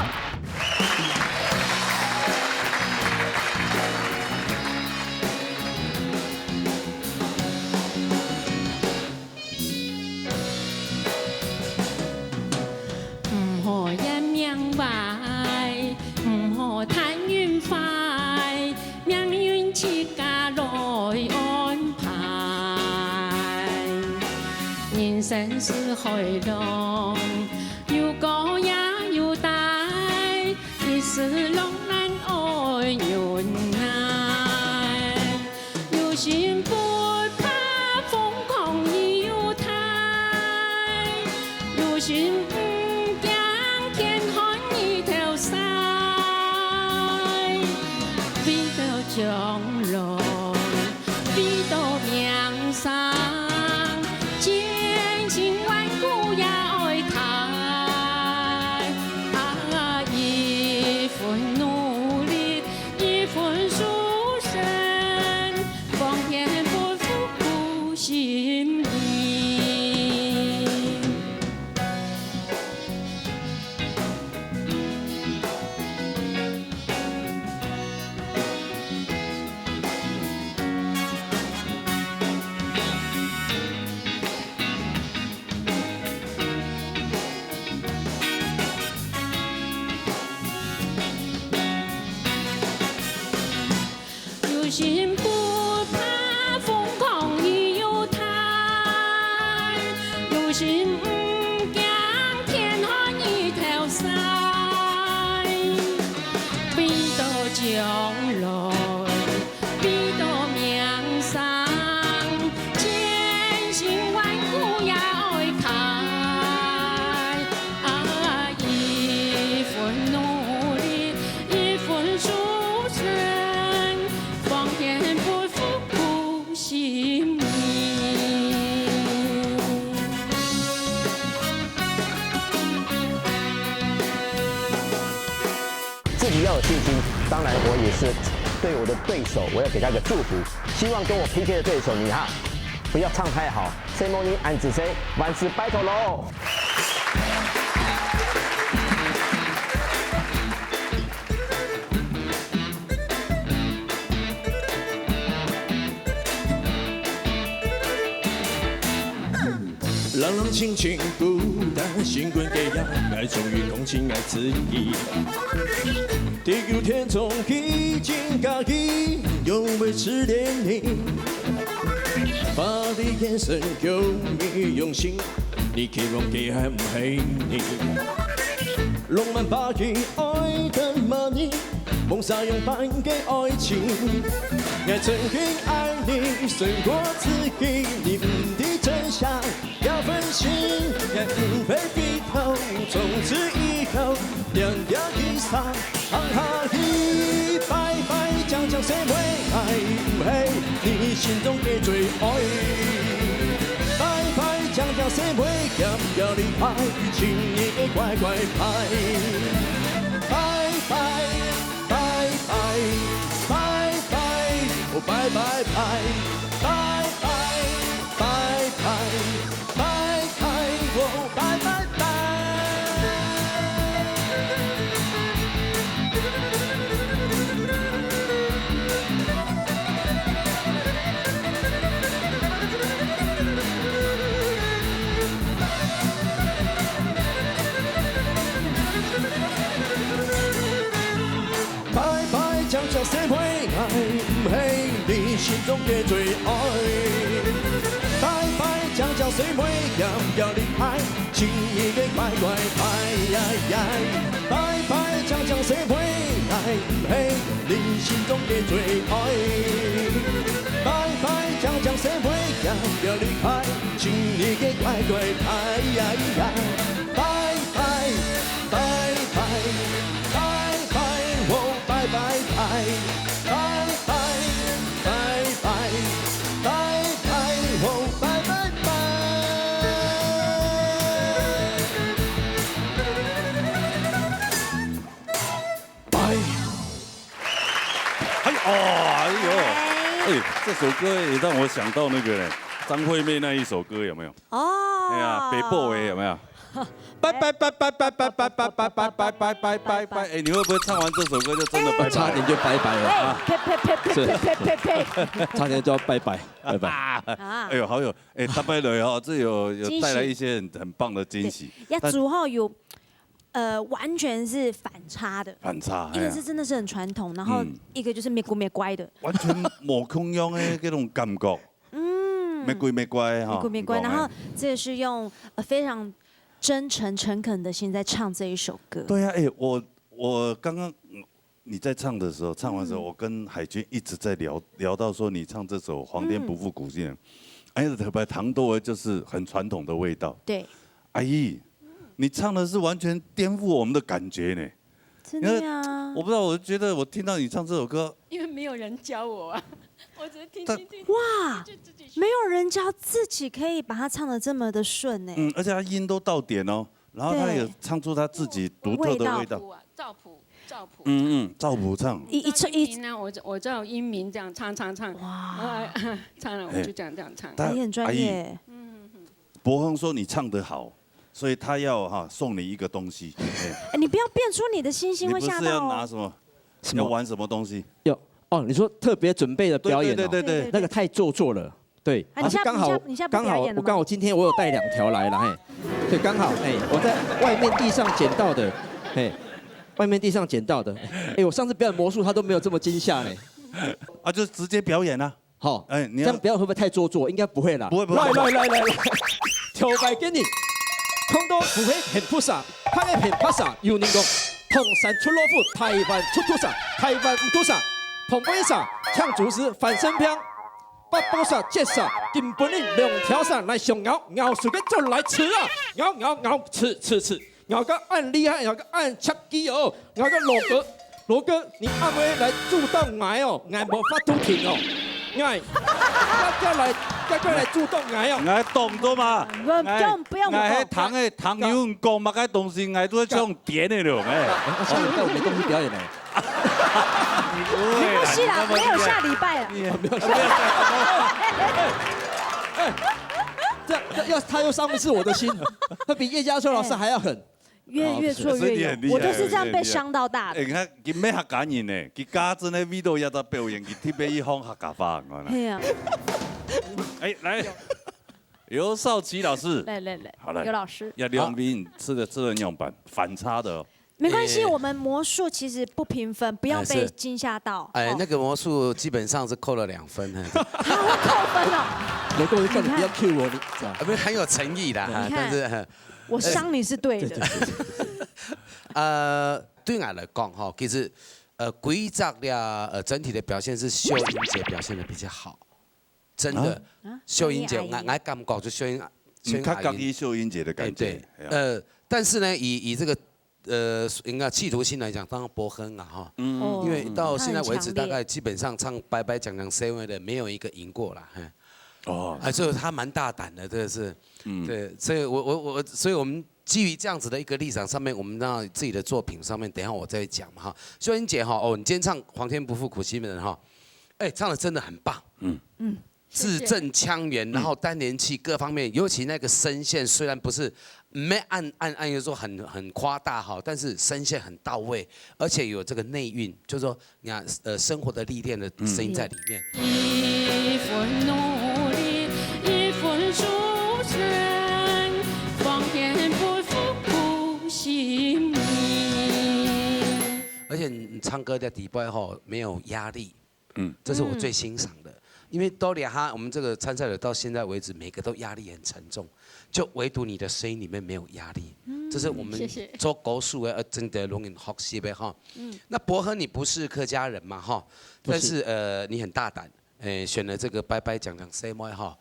人生是海浪，有高也有大，一時浪漫愛原來，有心不怕瘋狂有態，有心不驚天寒一條曬，飛到將來，飛到命上。心不怕瘋狂與有態，有心不驚天寒一條曬，飛到將來，飛到命上，千辛萬苦也愛開，啊，一份努力，一份殊勝。自己要有信心，当然我也是对我的对手，我要给他一个祝福，希望跟我 PK 的对手你哈，不要唱太好。谁模拟安子谁，万事拜托喽。人人亲像孤单，心肝计较，爱终于讲情爱刺激。地久天长，已经家己又维持连你。把你眼神有你用心，你期望给还唔系你？浪漫把戏爱的麻腻，梦想用半给爱情。爱曾经爱你胜过自己，你唔的真相要分析，爱唔被低头，从此以后两条衣裳行下去，拜拜讲讲谁会爱唔系你心中的最爱。拜拜讲讲谁会要不要离开，请你也乖乖拍。拜拜拜拜拜拜，哦拜拜拜拜拜拜拜拜拜，哦拜拜拜。拜拜讲讲谁会爱，唔系你心中的最爱。拜拜讲讲谁会要不要离开，请你给乖乖拜。拜拜讲讲谁会爱，唔系你心中的最爱。拜拜讲讲谁会要不要离开，请你给乖乖拜。拜拜拜拜拜拜，哦拜拜拜拜拜拜拜拜拜，哦拜拜拜。拜。这首歌也让我想到那个张惠妹那一首歌有没有？哦。哎呀，北部的有没有？拜拜拜拜拜拜拜拜拜拜拜拜拜拜拜！哎，你会不会唱完这首歌就真的拜拜？差点就拜拜了啊！呸呸呸呸呸呸呸！差点就要拜拜拜拜。哎呦，好有哎，大拜了哈，这有带来一些很棒的惊喜。呀，组号有完全是反差的。反差。一个是真的是很传统，然后一个就是没顾没乖的。完全无空样的那种感觉。没乖没乖哈。没顾没乖，然后这个是用非常真诚诚恳的心在唱这一首歌。对啊，哎，我刚刚你在唱的时候，唱完的时候，我跟海军一直在聊到说，你唱这首《皇天不负苦心人》，哎，特别糖豆儿就是很传统的味道。对。阿姨，你唱的是完全颠覆我们的感觉呢。真的呀。我不知道，我觉得我听到你唱这首歌，因为没有人教我啊，我只是听。哇，没有人教，自己可以把它唱得这么的顺呢。而且他音都到点哦，然后他也唱出他自己独特的味道。照谱。照谱唱。一呢，我照音名这样唱。哇，唱了我就这样唱。他也很专业。伯亨说你唱得好。所以他要送你一个东西，你不要变出你的星星会吓到哦。你不是要拿什么？要玩什么东西？有哦，你说特别准备的表演，对，那个太做作了，对。你刚好我刚好今天我有带2条来了，对，刚好我在外面地上捡到的，外面地上捡到的，我上次表演魔术他都没有这么惊吓呢，就直接表演啊。好，这样表演会不会太做作？应该不会啦。不会。来，挑白给你。空中不会很菩萨，拍的很菩萨，有人讲，蓬山出老虎，台湾出土萨，台湾唔土萨，蓬背萨，呛竹子反身飘，八宝萨、接萨，根本的2条萨来上咬水个就来吃啊，咬吃，咬个按厉害，咬个按切机哦，咬个罗哥，你按回来主动挨哦，挨无法度停哦。爱，要来主动爱哦，爱动作嘛，不要爱糖油讲嘛，该东西爱都种甜的了，下礼拜我没东西表演呢。没关系啦，没有下礼拜了。这要他又伤的是我的心，他比叶家秋老师还要狠。越挫越勇，我都是这样被伤到大的。你看，佢咩客家人呢？佢家真係味道一個表演，佢特別一方客家話，我啦。係啊。來，尤少奇老师，来，好来，尤老师，要两边吃的智能样板，反差的哦。没关系，我们魔术其实不评分，不要被惊吓到。那个魔术基本上是扣了2分，还会扣分哦。雷公，你叫你不要 Q 我，你知道？不是很有诚意的哈，但是我伤你是对的。对我来讲哈，其实规则的整体的表现是秀英姐表现的比较好，真的。秀英姐，我感觉就秀英，你看刚一秀英姐的感觉。但是呢，以这个应该企图心来讲，当然博亨啊哈，因为到现在为止，大概基本上唱拜拜讲讲 C 位的没有一个赢过啦，所以他蛮大胆的，这个是，对，所以所以我们基于这样子的一个立场上面，我们让自己的作品上面，等一下我再讲嘛哈。秀英姐哈，你今天唱《皇天不负苦心人》哈，唱的真的很棒，字正腔圆，然后单连气各方面，尤其那个声线虽然不是没按有时候很夸大哈，但是声线很到位，而且有这个内蕴，就是说你看生活的历练的声音在里面。一份努力，一份出征，皇天不负苦心人。而且你唱歌在底部哈没有压力，这是我最欣赏的。因为都连我们这个参赛者到现在为止，每个都压力很沉重，就唯独你的声音里面没有压力，这是我们做国术的真的容易学习的哈。那博亨你不是客家人嘛哈，但是你很大胆，选了这个拜拜讲讲 C 麦哈，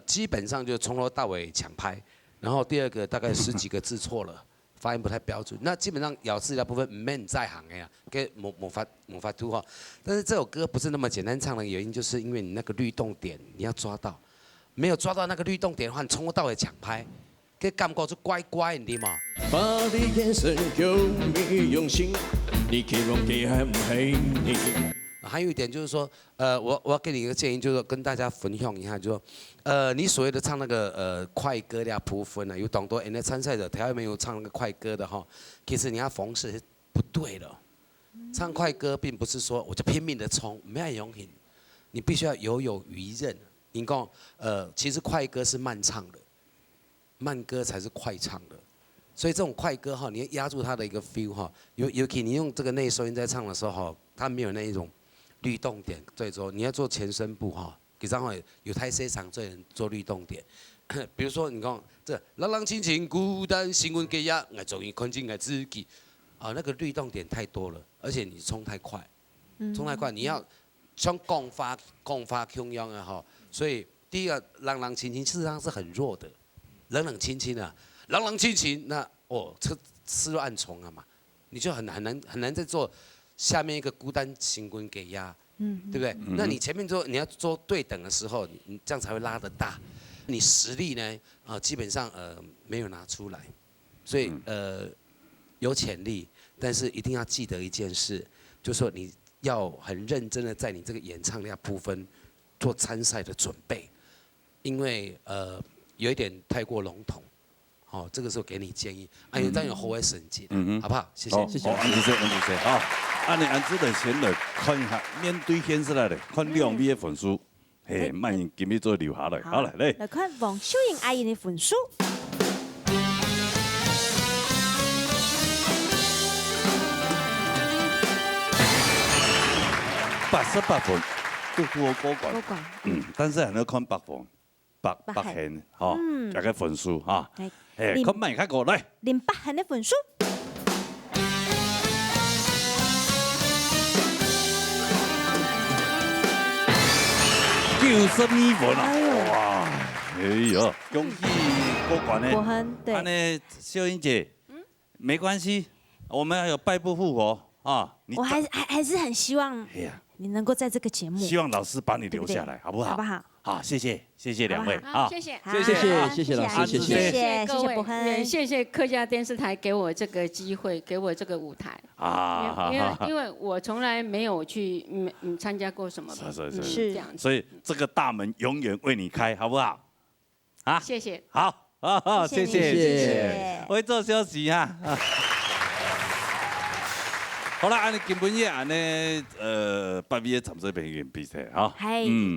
基本上就从头到尾抢拍，然后第二个大概10几个字错了。发音不太标准，那基本上咬字的部分没在行的呀，跟魔法图哈。但是这首歌不是那么简单唱的原因，就是因为你那个律动点你要抓到，没有抓到那个律动点的话，你从头到尾抢拍，跟感觉就怪怪，你知嘛？把你眼神有你用心，你希望给还唔係你？还有一点就是说，我要给你一个建议，就是说跟大家分享一下，就是说，你所谓的唱那个快歌的部分呢，有很多人的参赛者台湾没有唱那个快歌的哈，其实你要逢时是不对的。唱快歌并不是说我就拼命的冲，没有用劲，你必须要有余韧。你讲，其实快歌是慢唱的，慢歌才是快唱的。所以这种快歌哈，你要压住它的一个 feel 哈，尤其你用这个内收音在唱的时候哈，它没有那一种。律动点，对说你要做前声部哈，给张会有太些常做人做律动点，比如说你讲这朗朗清清孤单新闻给呀，我终于困境来自己，那个律动点太多了，而且你冲太快，你要像共发汹涌啊哈，所以第一个朗朗清清事实上是很弱的，冷清清啊，朗朗清清那这吃肉暗虫啊嘛，你就很难再做。下面一个孤单行quân给压，对不对？那你前面你要做对等的时候，你这样才会拉得大。你实力呢，基本上没有拿出来，所以有潜力，但是一定要记得一件事，就是说你要很认真的在你这个演唱的部分做参赛的准备，因为有一点太过笼统。这个时候给你建议，因为这样有后卫审计，好不好？谢谢。谢谢。安主席，好。安尼安主任先来看一下，面对现实来咧，看两位的分数，慢今日做留下来，好来。来看王秀英阿姨的分数。88分，都符合过关。但是还要看8分。八线，大概分数哈，看慢看过来。08线的分数。92分啊！哇，恭喜过关呢。国亨对。安尼，秀英姐，没关系，我们还有败不复活啊。我还是很希望你能够在这个节目。希望老师把你留下来，好不好？好不好？好，谢谢两位啊，谢谢老师，谢谢各位，也谢谢客家电视台给我这个机会，给我这个舞台啊，因为我从来没有去参加过什么，是这样子，所以这个大门永远为你开，好不好？啊，谢谢，好，谢谢，会做消息哈。好啦，安尼根本也安尼8月30日平原比赛哈。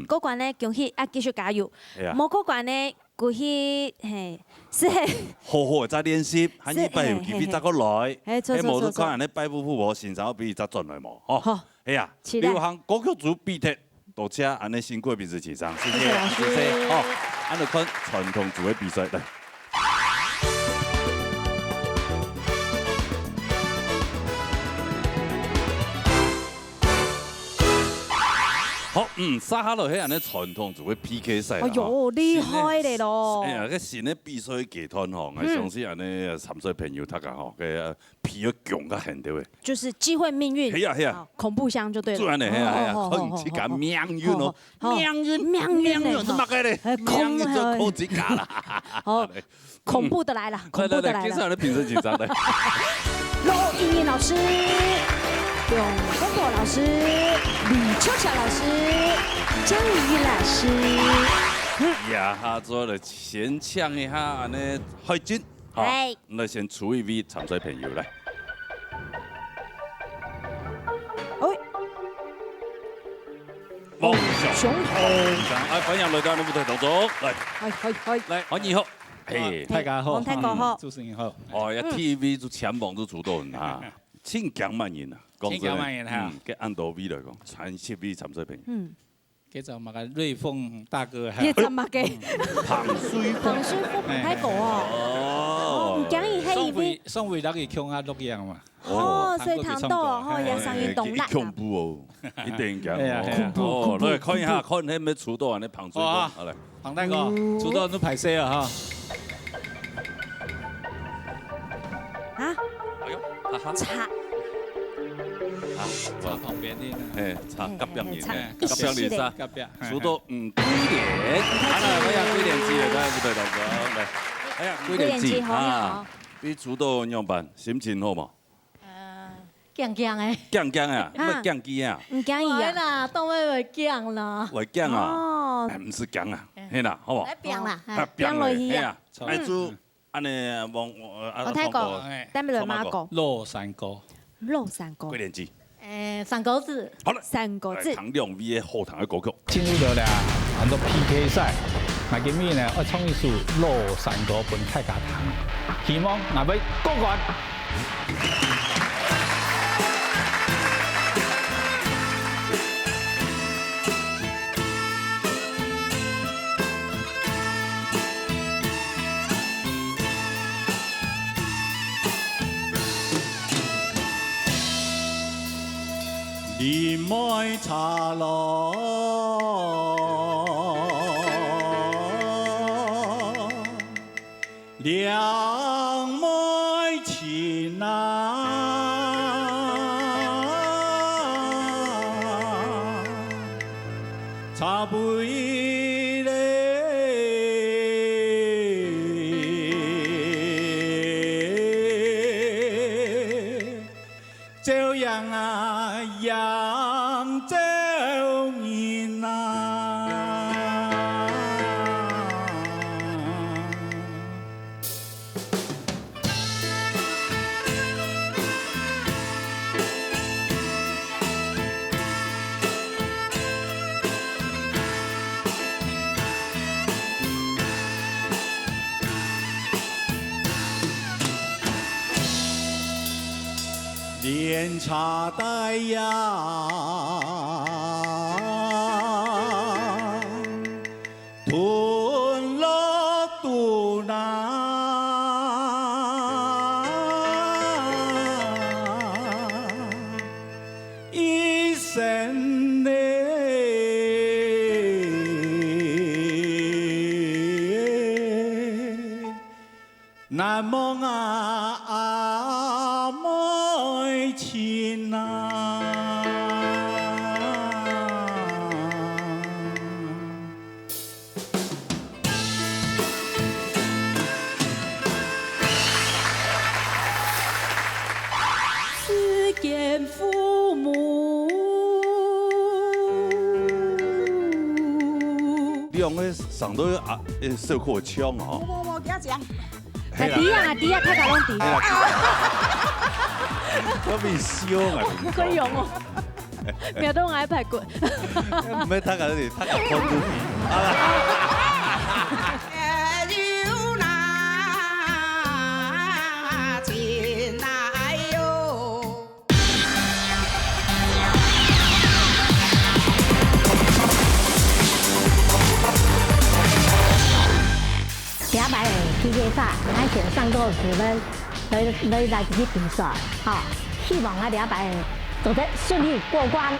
过关呢，恭喜继续加油。莫过关呢，过去嘿是嘿，好好再练习，喊伊拜有机会再过来。错无你看安尼拜夫妇无欣赏比伊再转来无？吼。好。哎呀，期待刘行歌曲组比特，多谢安尼辛苦的彼此协商，谢谢谢谢。好，安尼看传统组的比赛来。好，沙哈落去安尼传统就会 PK 赛。哎呦，厉害的咯！哎呀，个新的比赛集团吼，我相信安尼参赛朋友他讲吼，个皮要强较很对不？就是机会命运。系啊系啊，恐怖箱就对了。做安尼系啊系啊，靠自家命运哦，命运怎么个嘞？命运就靠自家啦。好，恐怖的来了，恐怖的来了。接下来评审紧张的。罗莹莹老师。永公博老师、李秋巧老师、张怡老师，呀，哈做了先抢一下安尼海军，好，那先出一位参赛朋友来。哦，梦想雄厚，来欢迎来到你舞台当中，来，来，欢迎好，哎，大家好，王太公好，主持人好，哦，呀 TV 就前往就主动啊，请讲慢言啊。请讲慢言哈。给按多位来讲，全7位参赛朋友。给做嘛个瑞丰大哥哈。也怎么给？彭水丰太过哦。唔讲伊迄边。送回那个腔啊录样嘛。哦，所以糖豆哦，也上运动啦。恐怖哦，一定讲哦。来看一下，看迄咩出道安尼彭水好来。彭大哥，出道都排戏啊哈。啊？哎呦，哈哈。茶。在旁边的，哎，差隔壁人，隔壁人噻，隔壁，出到几年，啊啦，哎呀，几年级了，在舞台当中来，哎呀，几年级啊？你出道样办，心情好冇？强强的，强强啊，乜强机啊？唔强伊啊？啦，当为强啦。为强啊？唔是强啊，嘿啦，好冇？来变啦，变落去啊！来做安尼王太公，带咩来马哥？乐山歌。肉三哥，几年级？3个字。好了，3个字。唐亮 V 的后堂的歌曲。进入到了很多 PK 赛，那今日呢，我创一首《乐山歌》本太家堂，希望那位过关。你莫查咯，两莫亲啊，查不伊嘞，这样啊。扬州人啊，连茶带呀。吞了肚腩，一生的难忘啊，莫亲啊。见父母，你用个上头啊，受过枪哦。我给他讲。弟啊，太搞拢弟。咁咪笑啊！不可以用哦，秒都挨排骨。唔係睇下你，睇下看住你。PK 赛，俺选上过子们来去比赛，好，希望俺两百走得顺利过关。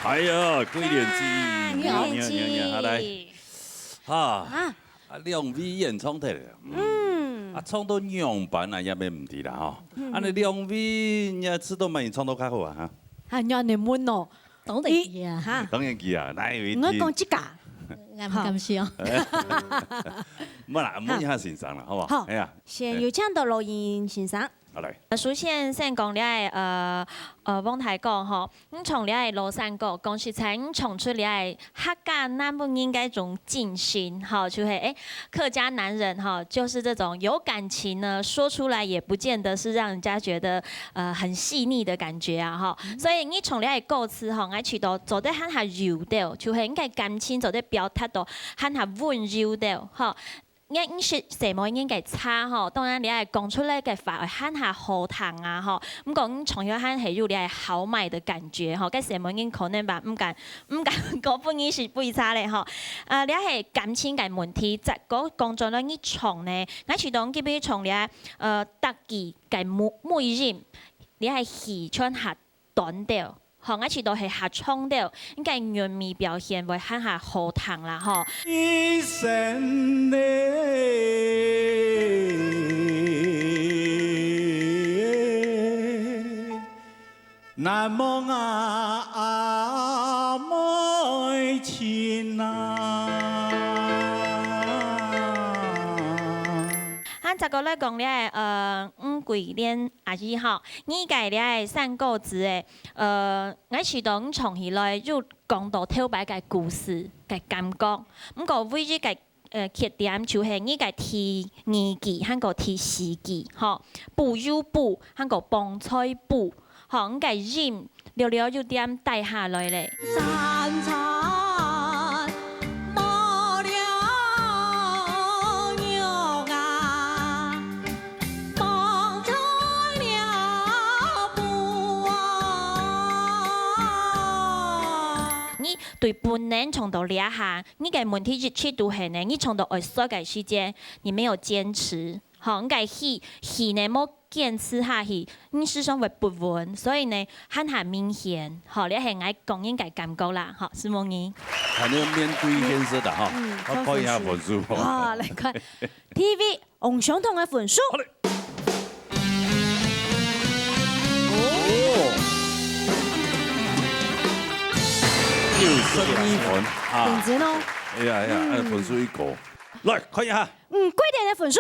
哎呀，鬼脸鸡，好来，两位演唱得了，唱到样板啊，也没问题啦吼。安尼两位也知道咪唱到较好啊哈。人哋悶哦，當然記啊嚇，當然記啊，哪位？我講這個，我唔敢想。唔啦，唔好影下先生啦，好唔好？好，先有請到錄音先生。好嚟。首先先講你係往台講吼，你從你係羅山國講實在，你從出你係客家南部應該種進行，哈，就係客家男人哈，就是這種有感情呢，說出來也不見得是讓人家覺得很細膩的感覺啊，哈，所以你從你係歌詞吼，我覺得做得很下柔掉，就係應該感情做得表達到很下溫柔掉，哈。你說什麼應該差吼，當然你係講出來嘅法會很下好聽啊吼，咁講從小很係有你係豪邁的感覺吼，嘅什麼應可能吧唔敢嗰本意是不差咧吼，你係感情嘅問題，在嗰講咗咧你從呢，我覺得基本從你係特技嘅每音，你係戲穿下短調。好，我知道係下衝掉，應該完美表現會很下好聽啦，嗬。一生呢，難忘愛情啊！這個咧講咧，五鬼戀阿姨吼，你家咧三個字誒，我知道你從起來就講到跳擺嘅故事嘅感覺，咁個唯一嘅缺點就係你嘅提年紀，還個提時機，吼，不有不，還個幫菜不，吼，你嘅音了了有點帶下來咧。對本人從到兩下，你嘅問題一切都係呢，你從到愛說嘅時間，你沒有堅持，好，你嘅戲呢冇堅持下去，你思想會不穩，所以呢很係明顯，好，你係愛講應該感覺啦，好，是冇你。係你面對現實的哈，我看一下分數。哇，嚟看 TV 紅相同嘅分數。61分啊！認真咯。哎呀，分數一個，來看一下。規定嘅分數。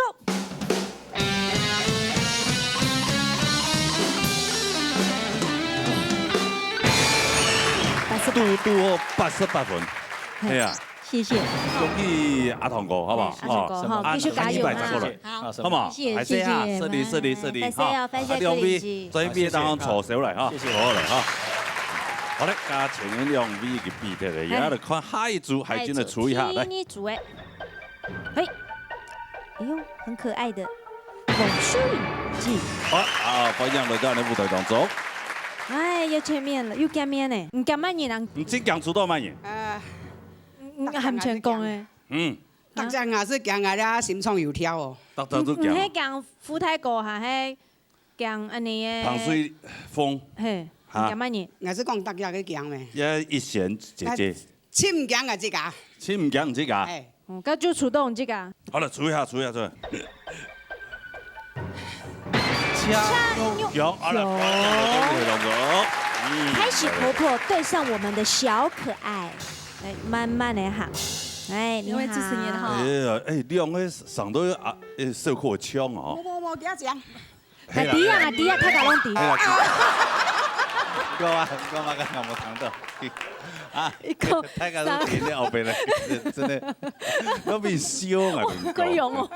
都88分。哎呀，谢谢。恭喜阿童哥，好不好？阿童哥好继续加油啊好嘛？谢谢谢啊，谢谢顺利顺利顺利拜谢哦拜谢两位祝你这边当坐手来哈，谢谢好嘞哈。好嘞，加前两位嘅比特的，而家来看下一组海军的处理下来。第一组哎，嘿，哎呦，很可爱的龙须记。好啊，欢迎来到你舞台当中。哎，又见面了，又见面呢。唔敢乜嘢人？唔知講出到乜嘢？含成功誒。大家也是講下啦，心創油條哦。大家都唔係講富泰國嚇，係講安尼嘅。糖水風。嘿，講乜嘢？也是講大家去講咩？一賢姐姐。親唔講嘅這個。親唔講唔知㗎。哦，咁就出動這個。好了，處理下，處理下，處理。槍有，好了，開始婆婆對上我們的小可愛，來慢慢的哈，哎，你好，支持你的哈。哎，你用嗰上到啊，射過槍啊！冇，幾多獎？係啲啊，啲啊，睇下攞啲。哥啊，哥嘛，剛剛冇聽到啊！睇下都點咧後邊咧，真係都變燒啊！佢用喎。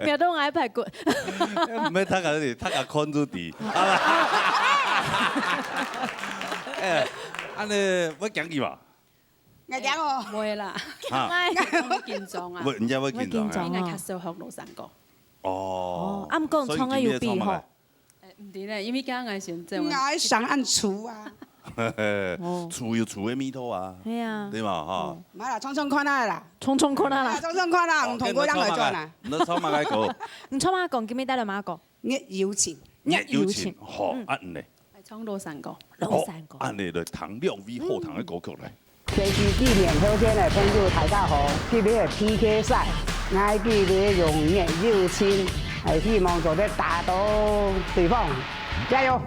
秒都嗌排骨，唔係睇下你，睇下看住啲。誒，安尼我講句話。我講哦，會啦，我見狀啊，唔知我見狀啊。應該較少學老三個。哦。啱講創嘅要比嗬。唔對咧，因為家我選擇。我上岸廚啊。廚有廚嘅味道啊。係啊。對嘛嚇。唔係啦，匆匆看啦。匆匆看啦。匆匆看啦，唔同嗰兩個做啦。唔錯嘛個個。唔錯嘛講，叫咩帶嚟嘛個？一有錢。一有錢，好按呢。係創老三個。老三個。按呢嚟唐亮 V 後堂嘅歌曲嚟。社區紀念好天嘅朋友大家好，今日嘅 PK 賽，我記得用一有錢，係希望做得打到對方，加油！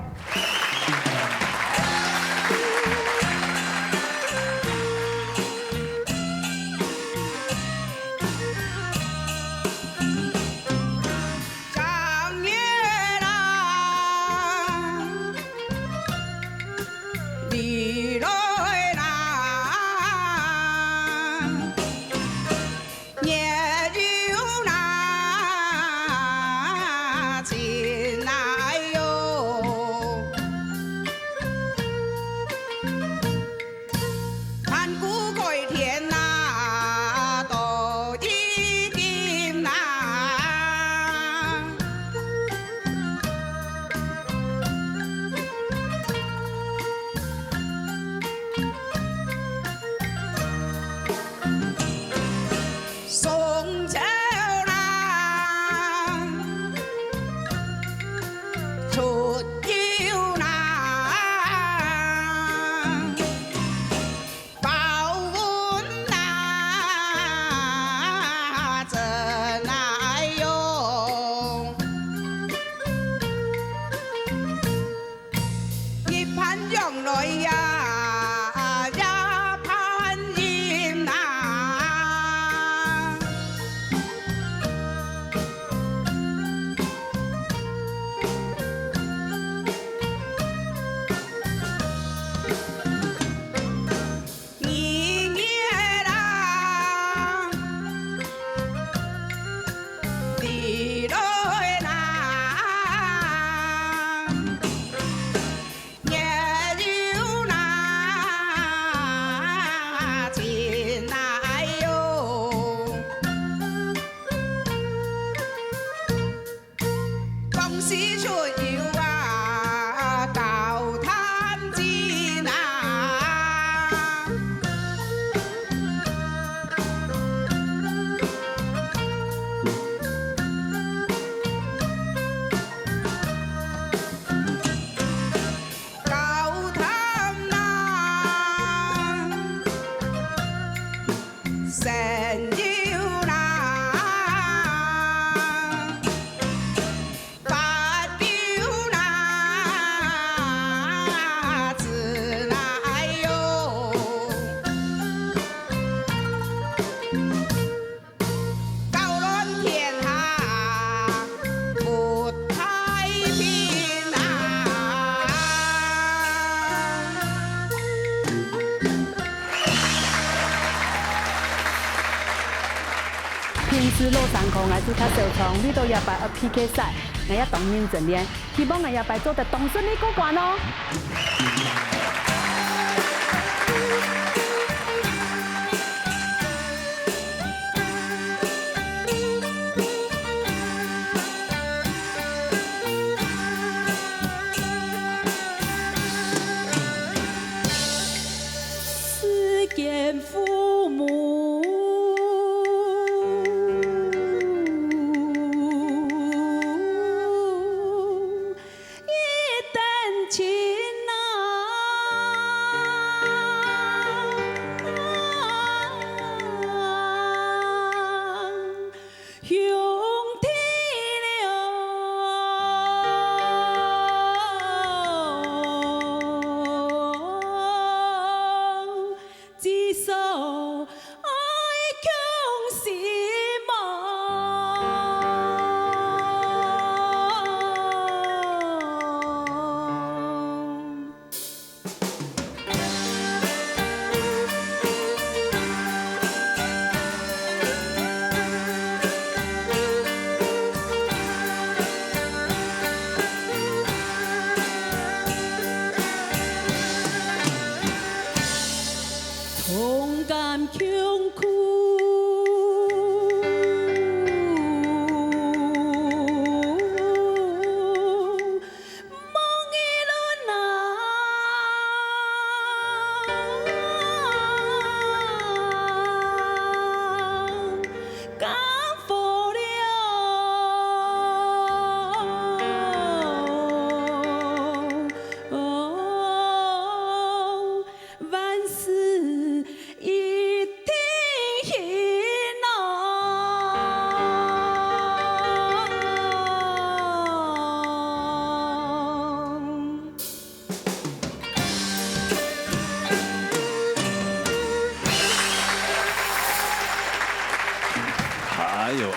医师陆山空，我是他小创，你都要摆 PK 赛，我要动认真练，希望我要摆做得动顺利过关哦。思见父母。 同甘穷苦，梦一轮甘苦了，万事。 一定赢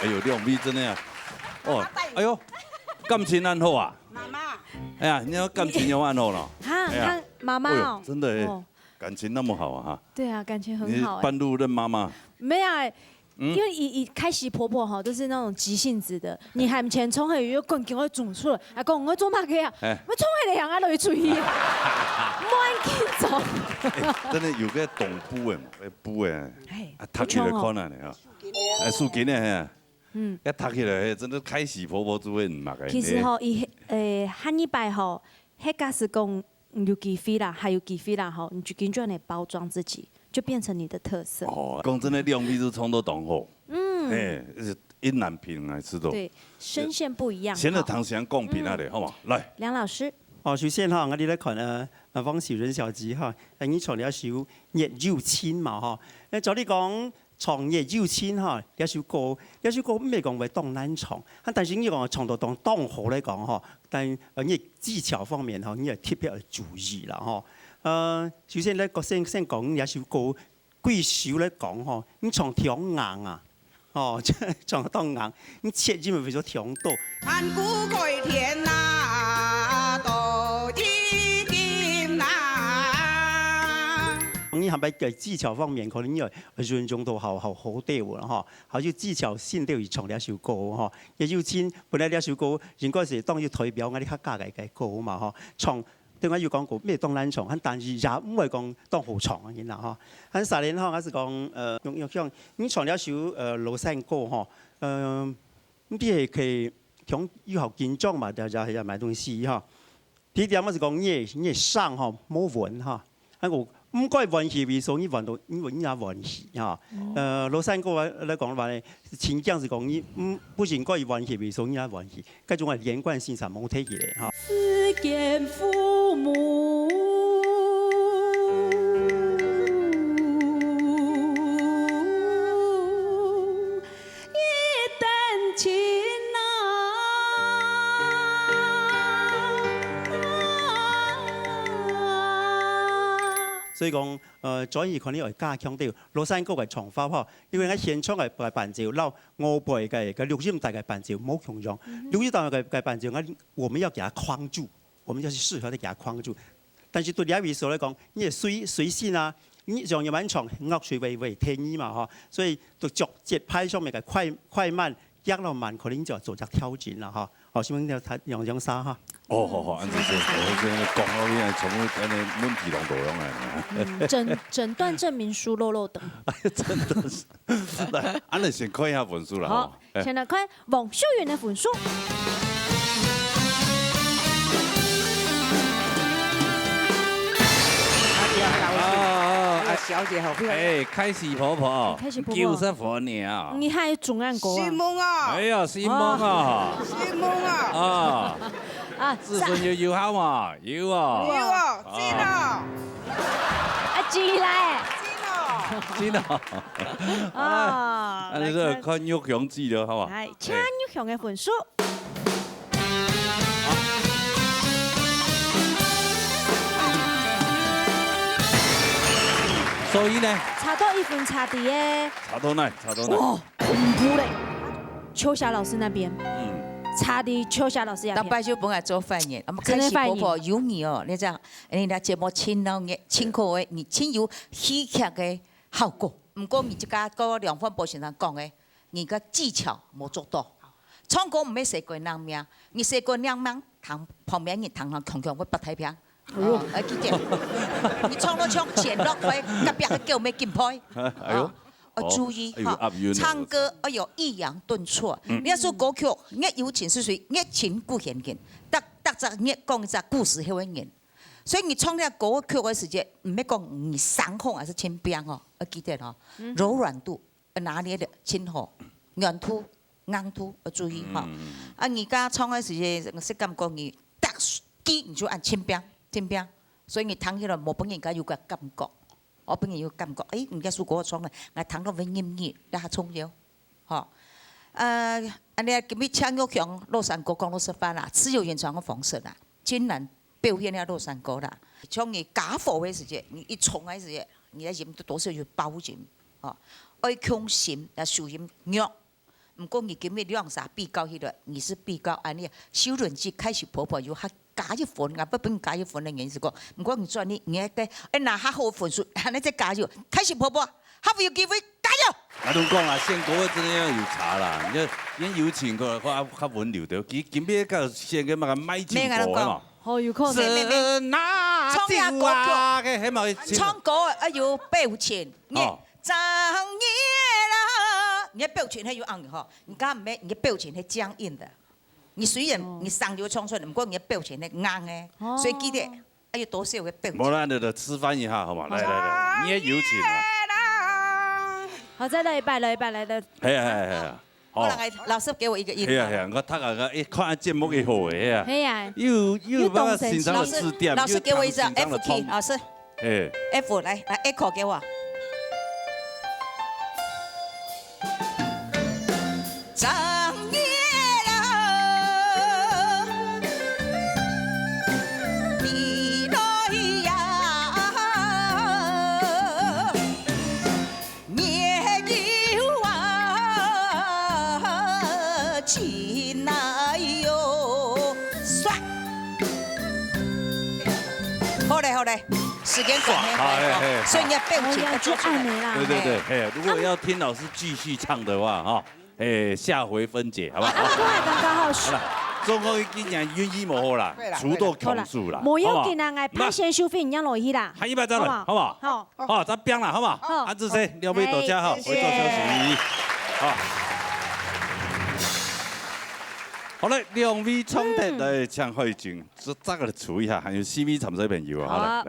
哎呦，亮妹真的呀，哦，哎呦，感情安好啊？妈妈。哎呀，你要感情有安好了？啊，看妈妈哦，真的哎，感情那么好啊哈。对啊，感情很好。半路认妈妈？没有哎。 因为以开喜婆婆哈都是那种急性子的，你喊前冲下又滚给我种出来，阿公我做嘛嘅啊？我冲下嚟行啊落去注意，冇緊走。真的有個動補嘅，補嘅，讀起來可能嘅，樹根嘅，一讀起來真的開喜婆婆就會唔默嘅。其實吼，漢一拜吼，迄個是講有機會啦，還有機會啦吼，你就跟住嚟包裝自己。 就变成你的特色。哦，讲真的，亮妹是从头懂好。哎，一南平来吃的。对，声线不一样。先来唐翔共平那里，好吗？来，梁老师。哦，首先哈，我哋咧看汪小仁小姐哈，你唱了首《熱繞千》嘛哈。照你講唱《熱繞千》哈，呢首歌唔係講為當難唱，但是你講唱到當好嚟講哈，但你技巧方面哈，你係特別要注意啦哈。 首先咧，先講有首歌，貴首咧講吼，你唱跳硬啊，哦，唱到硬，你切記咪為咗跳到。萬古開天呐，到一定呐。你係咪嘅技巧方面可能因為運用到好啲啦嗬，好有技巧先都要唱呢首歌嗬。也要先本來呢首歌應該是當要代表我哋客家嘅歌嘛嗬，唱。 對我要講過咩當難唱，但是也唔係講當好唱嘅啦嗬。喺十年後我是講用像你唱了首老山歌嗬，咁啲係佢講要學建裝嘛，就係買東西嗬。第一點我是講你上嗬冇穩嚇，喺我唔該運氣為數，你運到你也運氣嚇。老山歌嚟講話咧，前講是講你不應該運氣為數，你也運氣，嗰種係連貫性上冇睇起嚟嚇。 思見父母，一旦情所以講，轉移可能要加強啲老山歌嘅唱法嗬，因為喺現場嘅伴奏，撈我輩嘅錄音帶嘅伴奏冇強用，錄音帶嘅伴奏我們要給它框住，我們要去適合地給它框住。但是對另一位說嚟講，你係隨性啊，你像一晚唱乐曲为天意嘛哈，所以就节拍上面嘅快慢一浪慢，可能就做只挑戰啦哈。好，希望你睇楊沙哈。哦，好，安先生，我真係講到呢，從安尼滿皮攏多樣啊。診斷證明書漏漏等。真的是，來，安尼先看一下分數啦。好，先來看王秀媛的分數。小姐好漂亮。哎，開心婆婆，90分了。你還總按過啊？新夢啊！哎呀，新夢啊！新夢啊！自尊有好嘛？有啊。有啊，真啊！真來。真啊！啊，你這看玉祥記了，好嘛？係，請玉祥嘅分數。所以呢？差到1分差啲耶。差到哪？差到哪？哇，恐怖嘞！秋霞老師那邊，差啲秋霞老師也。當擺酒本來做飯嘅，我們開始婆婆有你哦，你知道，你哋節目親老嘅、親口嘅，你親有戲劇嘅效果。唔過你即家個梁歡博先生講嘅，你個技巧冇做到。唱歌唔係死過人命，你死過人命，旁邊人堂強強會不太平。哦，記得，你唱到唱前落去，隔壁佢叫咩金牌？哎呦，要注意哈，唱歌要有抑揚頓挫。你一首歌曲，越有情是誰？越情故現嘅，得只越講一隻故事嗰樣。所以你唱呢個歌曲嘅時間，唔係講你上風還是輕邊哦，要記得哦，柔軟度拿捏得清楚，軟度硬度要注意哈。啊，而家唱嘅時間，我識咁講你得機你就按輕邊。真邊，所以你彈起來冇本人家有個感覺，我本人有感覺，誒，人家說嗰個唱咧，我彈到會音熱，你下衝咗，嗬，安尼今日唱玉祥洛杉磯公路示範啦，自由演唱嘅方式啦，竟然表現了洛杉磯啦，像你假貨嘅時間，你一衝嘅時間，你嘅音都多少要包音，哦，愛強心，啊收音弱。唔過你今日兩啥比較起來，你是比較安尼，小輪子開始婆婆有較加一分，啊不變加一分嘅意思講，唔過你做你嘅誒拿較好分數，安尼再加油，開始婆婆，還有機會加油！我都講啦，憲國真係有差啦，因有情個較溫柔啲，今日個憲嘅嘛買進步嘛。哦，有可能。唱下歌曲，唱歌要有表情，張夜啦，你嘅表情係要硬嘅嗬，你家唔係你嘅表情係僵硬的。你雖然你上流唱出來，唔過你嘅表情係硬嘅，所以記得要多少嘅表情。冇啦，你就示範一下好嘛？來，你也有請啊！好，再來一拜，來。係啊。可能係老師給我一個音。係啊，我睇下個，看節目嘅好嘅啊。係啊。又把欣賞的字點，老師給我一張 F key，老師。F 來 echo 給我。張夜啦，你來呀，夜遊啊，親愛喲，刷，好嘞，時間趕了，所以你要表情要做出來。對，如果要聽老師繼續唱的話，哈。下回分解，好不好？好了，中國今年願意冇好啦，出到強數啦，冇要緊啊，我拍線收費讓落去啦，還100張了，好不好？好，咱變啦，好不好？安志生，兩位大家好，回座休息。好，好嘞，兩位唱得來唱開鏡，這個處一下，還有 CV 參賽朋友啊，好來。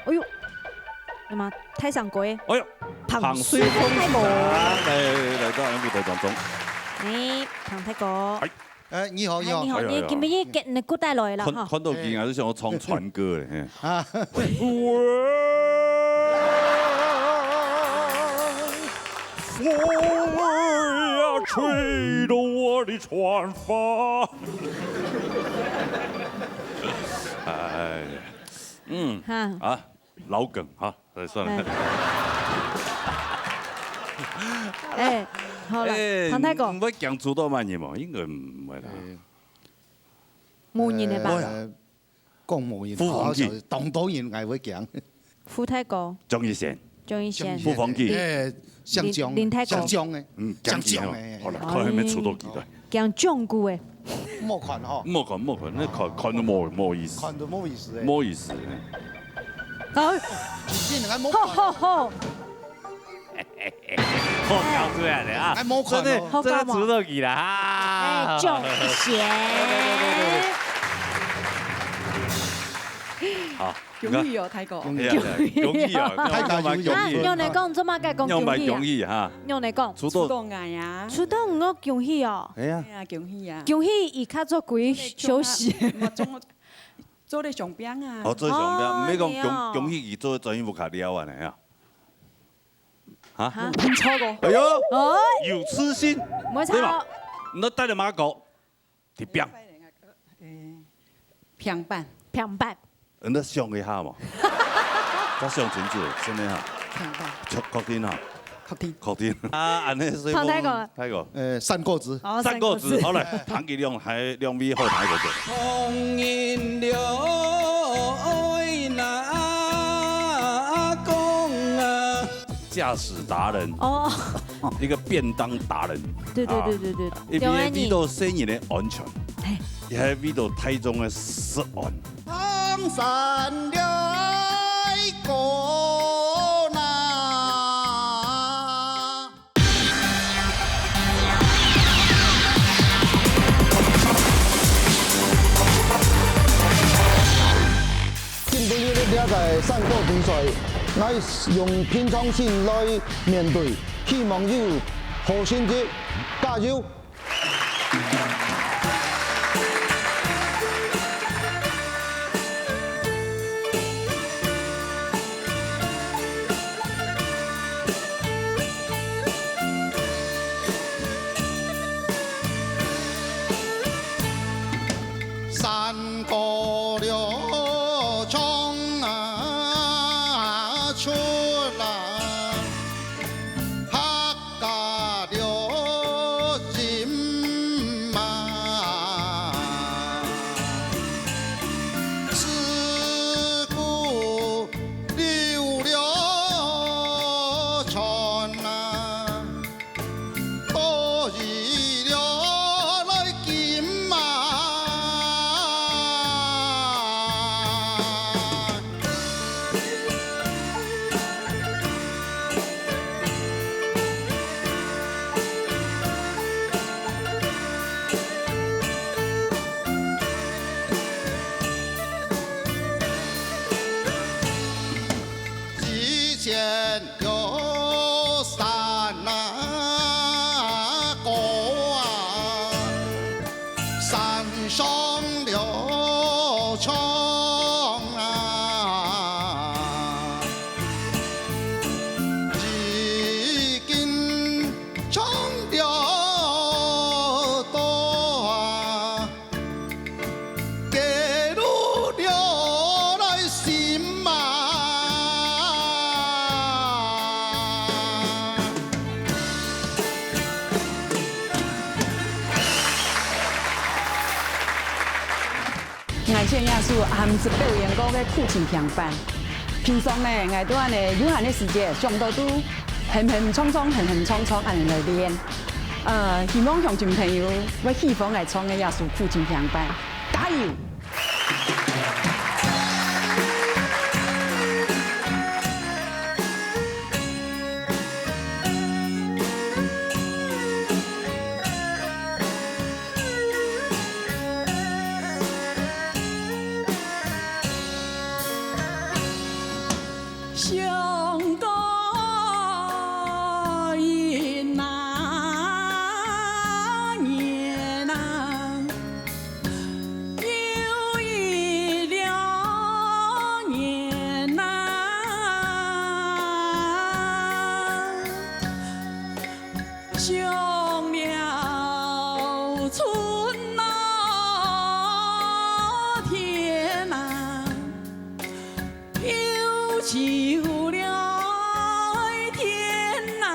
哎呦！係嘛？睇上鬼。哎呦，彭水峰嚟到喺舞台當中。你彭太哥。係。你好。你見唔見你古代來啦？看到見啊，都想我唱傳歌咧。啊。風兒呀，吹動我的船帆。哎，老梗哈。算了。好啦，彭太哥。唔會講出到乜嘢嘛？應該唔會啦。無言嘅吧？講無言，好就當然係會講。福泰国、钟义贤、傅凤吉、香江、林泰国、香江的，香江的，好啦，看下面出到几代。讲中句的。莫看哈。莫看，那看都冇意思。看都冇意思诶。冇意思。好，好。好搞出来的啊！真的出到去了哈！钟义贤。好。容易哦，泰國。容易哦，泰國容易。用嚟講做乜嘅講用咪容容易易哈？用嚟講。出到捱啊！出到我容易哦。係啊。容易啊。容易而家做鬼休息。做啲上邊啊。哦，做上邊，唔係講容易而做專業不卡了啊？你啊？嚇？唔錯個。哎呦，有痴心，對嘛？你帶着馬狗，啲邊？平板。你上一下嘛？再上前子，先你下。確定哈？確定。啊，安尼所以講。泰國。三個字。三個字，好嚟，譚傑亮係兩位好睇嗰個。紅顏了愛那公啊。駕駛達人。哦。一個便當達人。對。一邊味道生意的安全，一係味道台中的食安。唐山的歌呐。今晡日了解散步比賽，我用平常心來面對，希望有好成績，加油！山过了窗啊出来，客家了心嘛，自古流了传啊，多遗了来金嘛。之前有山啊歌啊，山上了唱啊，已经唱了多啊，给路了来心嘛。藝術藝術含是表演歌嘅苦情平凡。平常呢，我都安尼有限的時間，上到都輕輕衝衝安尼來練。希望鄉親朋友要喜歡我唱嘅藝術苦情平凡，加油！上高音那年啊，又一两年呐，上了春呐，天呐。又秋了天呐，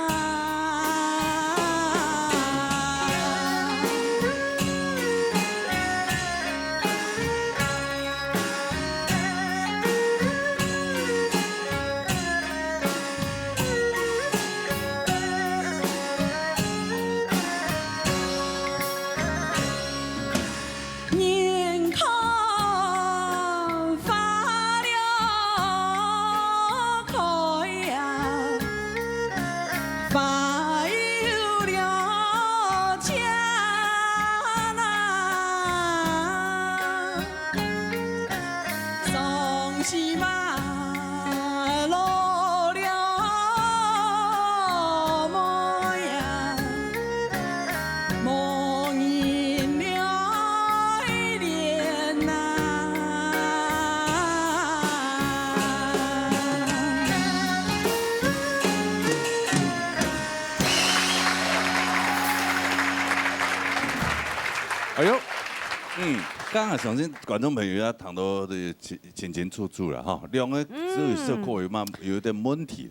刚刚相信观众朋友啊，谈到的清清楚楚了哈，两个只有小可有点问题。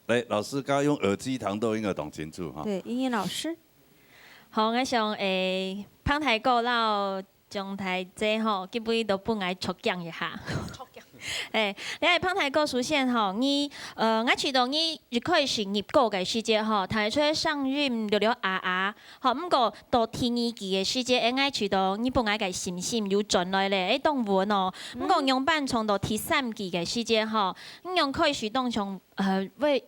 来，老师刚刚用耳机谈到应该讲清楚哈。对，英英老师。好，我想胖太哥老将台这吼，基本都本来撮讲一下。你係胖太哥出現吼，我知道你亦可以是入歌嘅時節吼，睇出上韻了了吼，不過到第二季嘅時節，我知道你本來嘅心心有轉來咧，當穩哦。不過樣板從到第三季嘅時節吼，你樣可以是當從為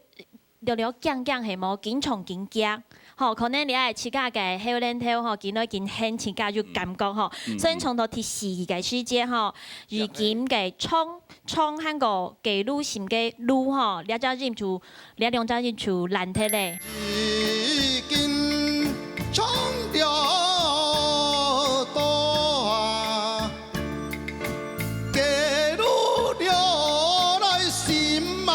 了了講係冇緊從緊夾。吼，可能你係自家嘅後兩頭吼，見到一件很自家有感覺吼，所以從到第四個時節吼，如今嘅創韓國嘅路線嘅路吼，兩隻人就難睇咧。已經衝掉多啊，嘅路了來心嘛。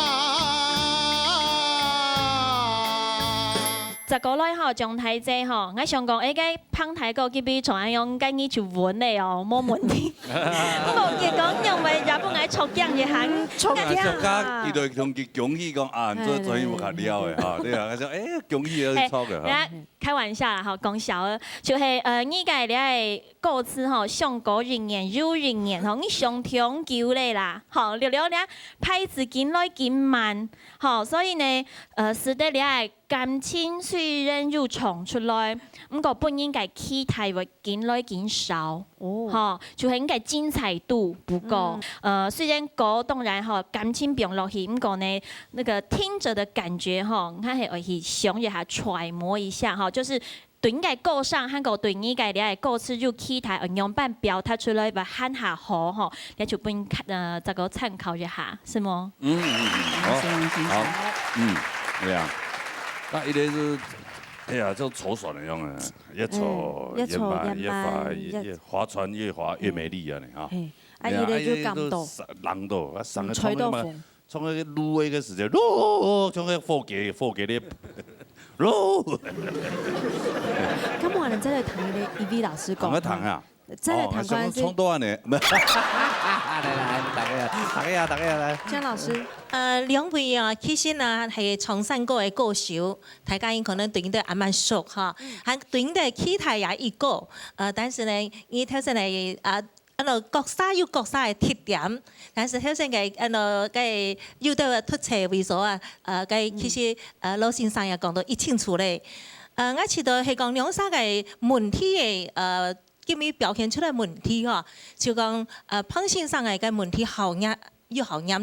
十個來吼，將太濟吼，我想講，個胖太哥佢比從安樣跟你就穩咧哦，冇問題。冇結講，因為也本來撮講一下，撮講啊！佢哋同佢講起講啊，做有較了嘅嚇，你話講講起都撮嘅嚇。開玩笑啦，吼，講笑啊，就係你個你係歌詞吼，上高人言有人言吼，你上長久咧啦，吼，了了咧拍子緊來緊慢，吼，所以呢，使得你係感情雖然有衝出來，不過本應該期待會緊來緊少，吼，就係應該精彩度不夠。雖然歌當然吼感情變落去，不過呢，那個聽者的感覺吼，我係會去想一下揣摩一下吼。就是對你嘅歌上，韓國對你嘅你嘅歌詞有期待，樣板表達出來，把喊下好吼，你就本這個參考一下，是嗎？好，對啊，那一定是，哎呀，就籌算的樣啊，越籌越划船越划越美麗啊，你哈。啊，伊咧就感動，人到啊，上個衝那麼，衝那個路那個時間，衝那個貨機咧。咁我哋真係同你 EV 老師講。同一堂啊！真係談關係。衝多呢？唔係。大家來。江老師，兩位啊，其實呢係創新歌嘅歌手，大家可能對佢哋還蠻熟哈，還對佢哋期待也一個，但是呢，伊頭先係各沙有各沙嘅特點，但是頭先嘅嘅有啲突出為所啊，嘅其實老先生也講到一清楚咧。我知道係講兩沙嘅問題嘅咁樣表現出來問題嗬，就講胖先生嘅問題好嚴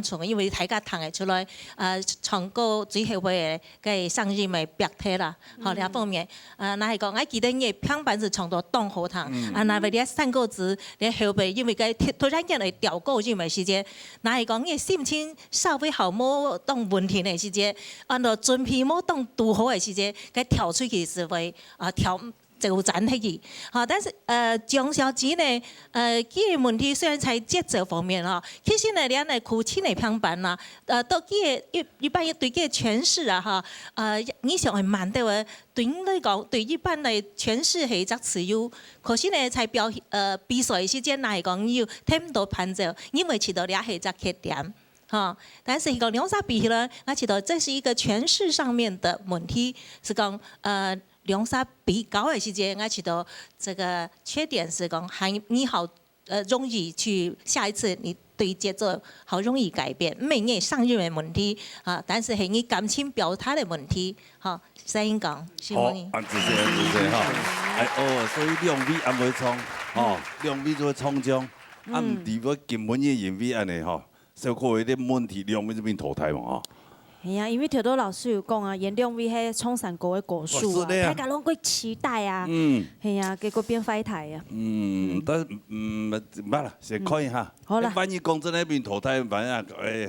重，因為大家睇得出來唱歌最後嘅嘅聲音咪白睇啦，好另一方面，那係講我記得你胖版是唱到當好聽，那為你三個字你後邊因為佢突然間嚟調高咗咪時間，那係講你心情稍微好冇當問題嘅時間，準備冇當拄好嘅時間，佢調出去是會調。就展起，但是江小姐呢，佢嘅問題雖然在節奏方面其實呢，兩個苦情嘅平板啦，到佢一般對佢嘅詮釋啊，你想係慢啲喎，對你嚟講，對一般嚟詮釋係則詞有，可是呢，在比賽時間嚟講要聽唔到伴奏，因為知道兩係則缺點。但是講兩沙比起來，我知道這是一個詮釋上面的問題，是講兩沙比高嘅時間，我知道這個缺點是講，你好容易去下一次你對節奏好容易改變，唔係你上音嘅問題但是係你感情表達嘅問題聲音講，希望你。好，謝謝所以兩位安會創兩位做創獎，唔係我根本嘅因為安尼小可有啲問題，兩位這邊淘汰嘛係啊，因為條多老師有講啊，演兩位係創山歌嘅歌手啊，大家攏會期待啊。係啊，結果變廢台啊。但唔乜啦，先看一下。好啦。萬一講真係變淘汰，萬一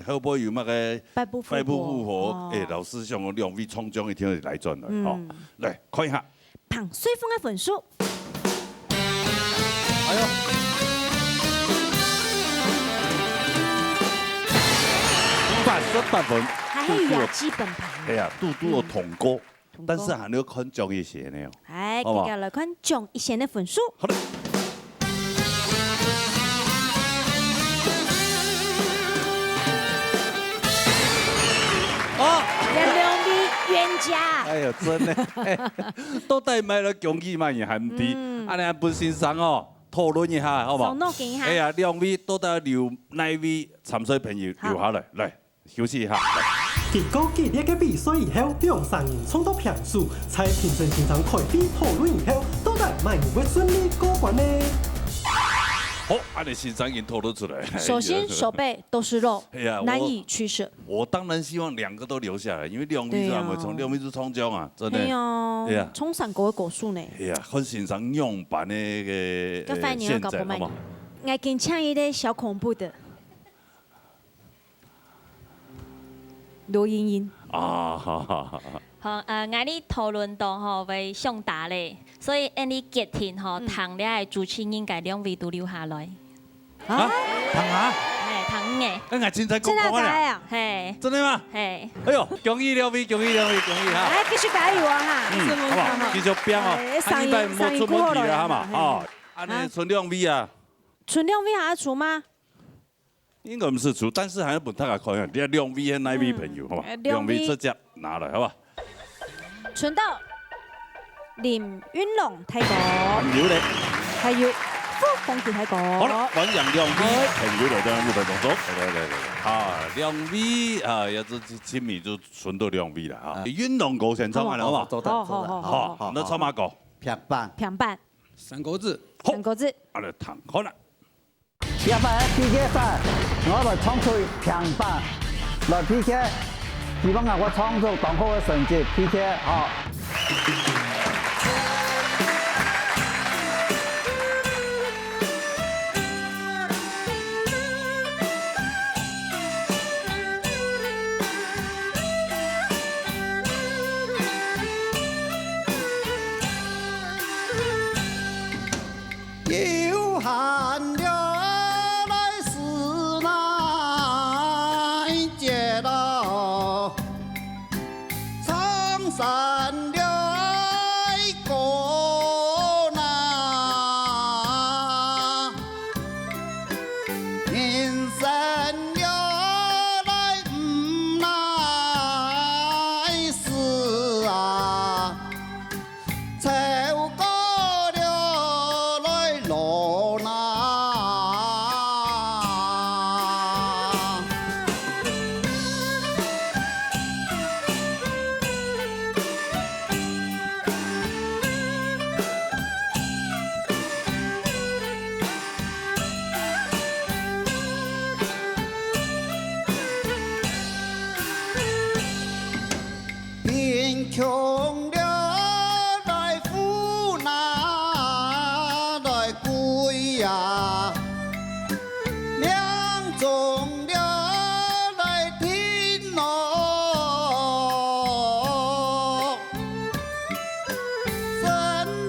後邊有乜嘅敗部復活，老師想講兩位創獎一定會來轉來。來看一下。彭穗峰嘅分數。哎呦，118分。還係有基本盤。係啊，都有通過，但是還要看獎一些呢。係，接下來看獎一些的分數。好的。家。哎呦，真的，都带买了公益嘛，也还唔低。安尼本身上哦，讨论一下，好不好？哎呀，两位都得留哪位参赛朋友留下来，来休息一下。结果激烈嘅比赛以后，两三人冲到平数，在评审现场开会讨论以后，到底万会顺利过关呢？好，按你欣赏已经透露出来。手心手背都是肉，难以取舍。我当然希望两个都留下来，因为两位是从两位是冲奖啊，真的。对呀，冲3個果數呢。哎呀，很欣賞樣板那個現在，好嗎？我跟唱一個小恐怖的羅茵茵。啊，好，我哋討論到吼為上大咧，所以你決定吼，唐咧主持人該兩位都留下來。啊？唐啊？係唐嘅。我真在講啊！係。真的嗎？係。哎呦，恭喜兩位，恭喜兩位，恭喜哈！來，繼續加油啊哈！好不好？繼續拼哦，應該冇出問題啦，好嘛？哦，安尼存兩位啊？存兩位還要出嗎？應該唔是出，但是還要本大家看下，你兩位係哪位朋友，好嘛？兩位直接拿來，好吧？存到林雲龍睇過，唔要你，係要福鳳傑睇過。好啦，揾人兩位朋友嚟到舞台當中，嚟，啊，兩位啊，也是親密就存到兩位啦，啊，雲龍歌先唱完啦，好嘛？好，那唱乜歌？平板，平板，三個字，三個字，我哋彈好啦。平板 PK 賽，我來創出平板來 PK， 希望我創出更好嘅成績 PK 好。有寒流来是来接到苍山流过那人生流来唔来是啊走过了来路那贫穷了来富那来贵呀，两种了来听咯，身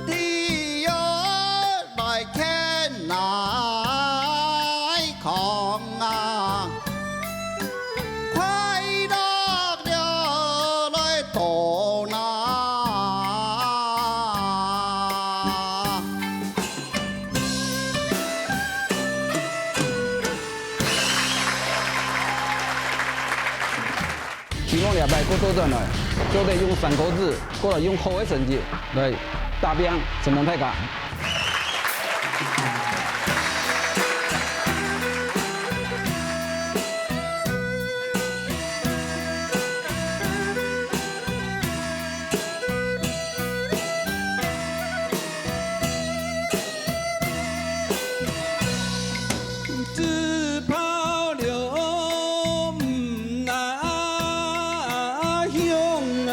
体要来看来看啊。快樂了來到那，希望禮拜過多陣來，都得用3個字，過來用好嘅成績來打拼成龍大家。只怕了唔那向啊，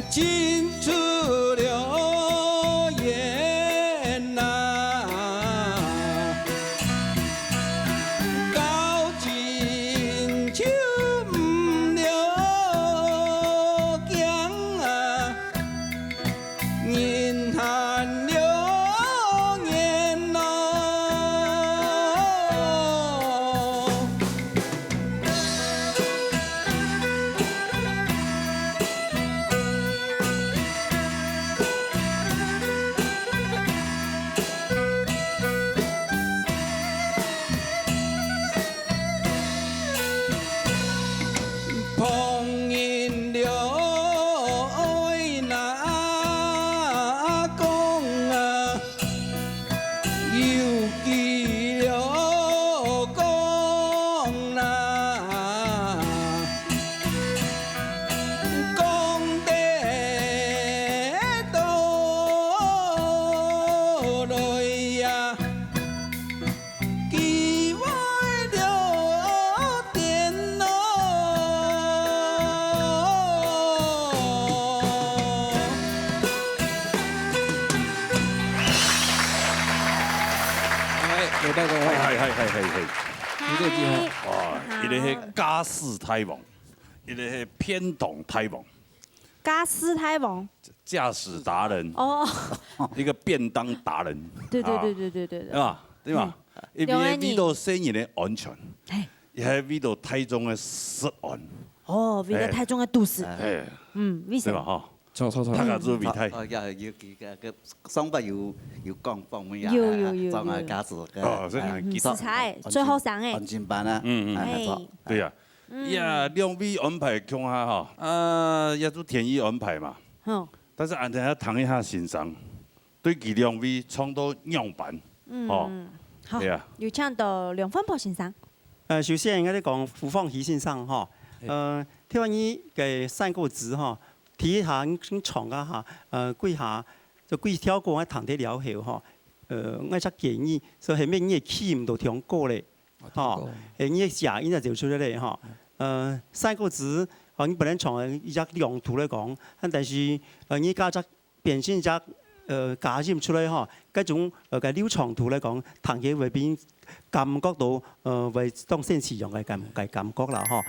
進出了这个厉害。哇，一个是家事太忙，一个是偏懂太忙。家私太忙。驾驶达人。哦。一个便当达人。对。对吧？对吧？一边味道生意的安全，一个味道台中的食安。哦，味道台中的都市。為什麼？對吧？哈。錯，大家做味太。要雙筆要講方面啊，要裝下家屬嘅食材最好上誒。安全班啊，沒錯。對呀，呀，兩位安排強下哈，也做田意安排嘛。但是安尼要談一下欣賞，對佢兩位創到樣板，哦，好，要請到梁芬婆先生。首先我哋講胡芳喜先生哈，聽完你嘅三個字哈。睇下咁長啊嚇，跪下就跪跳過我堂啲了後吼，我則建議就係咩嘢起唔到聽歌咧，嚇，你聲音就出嚟咧嚇，三個字，你本來從一隻亮圖嚟講，但是你加則變成一隻加入出嚟嚇，嗰種嘅流暢圖嚟講，堂嘅會變感覺到為當先使用嘅感覺啦嚇。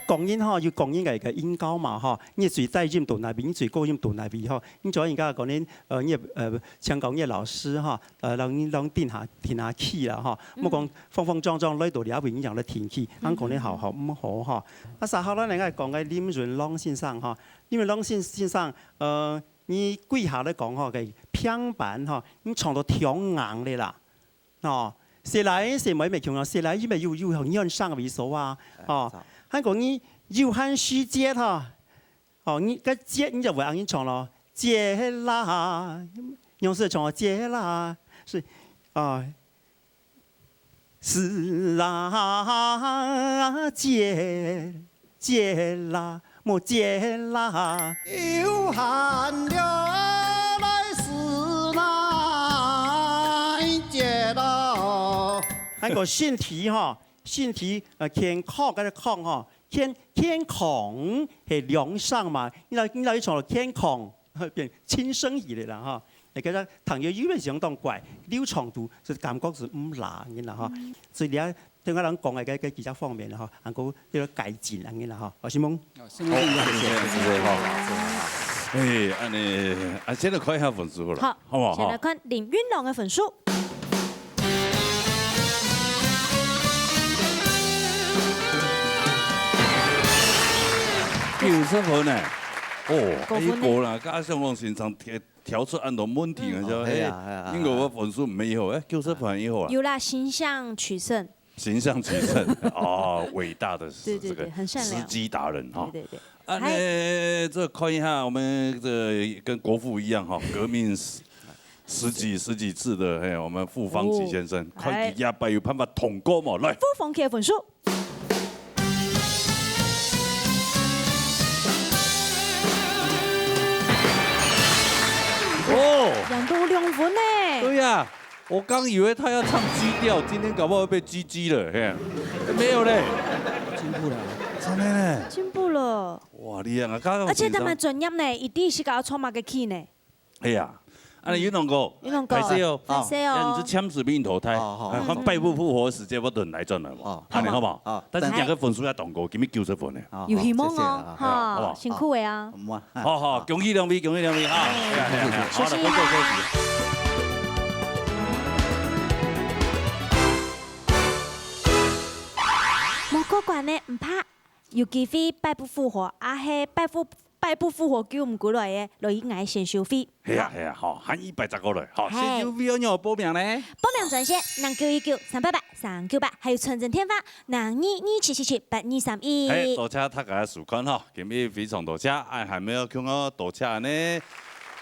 講音嗬，要講音嘅音高嘛嗬，你最低音到那邊，你最高音到那邊嗬。你做而家講呢，你香港嘅老師嗬，讓定下 key 啦嗬，冇講方裝來到了邊，你讓你填 key，啱講呢好唔好嗬？啊，稍後咧，另外講嘅林潤朗先生嗬，林潤朗先生，你跪下咧講嗬嘅平板嗬，你唱到跳硬咧啦，哦，誰來咪強啊？誰來因為要向音上為數啊，哦。香港你要喊書節哈，哦，你個節你就會按你唱咯，節啦，用是唱節啦，是啊，是啦，節啦，莫節啦，有喊了來是來節咯，香港身體哈。身體健康嗰啲康嗬，健康係良上嘛，你嚟從健康變親生兒嚟啦嗬，你覺得糖尿病相當怪，流暢度就感覺是唔難嘅啦嗬，所以你啊對我哋講嘅其他方面啦嗬，能夠呢個改進嘅啦嗬，我希望。謝謝哈。安尼，現在看一下分數啦，好唔好？先來看林雲龍嘅分數。90分呢，哦，一個啦，加上我現場調出很多問題嘅啫，因為我分數唔係好，90分以後啊。有啦，形象取勝。形象取勝，哦，偉大的這個司機達人哈。對。啊，這看一下，我們這跟國父一樣哈，革命十幾次的，我們傅芳琪先生，看佢也有辦法通過嘛，來。傅芳琪嘅分數。哦，兩到2分呢。對呀，我剛以為他要唱 G 調，今天搞不好會被 GG 了，沒有嘞，進步了，真的呢，進步了。哇，厲害啊！而且他們專業呢，一定是搞創馬嘅 key 呢。係啊，啊你雲龍哥，拍攝哦，拍攝哦，你是簽字並投胎，看敗部復活時間我輪來轉來嘛，安尼好唔好？但是兩個分數要同過，今日90分呢。有希望哦，哈，辛苦嘅啊。好，恭喜兩位，恭喜兩位啊！好的，恭喜。莫過關呢唔怕，有機會敗部復活，啊係敗部復活叫唔過來嘅，落去嗌先收費。係啊，好，喊110個來，好，先收費要報名呢？報名專線0919388398，還有傳真電話0227778231。多謝大家收看哈，今日非常多謝，還沒有看到多謝呢，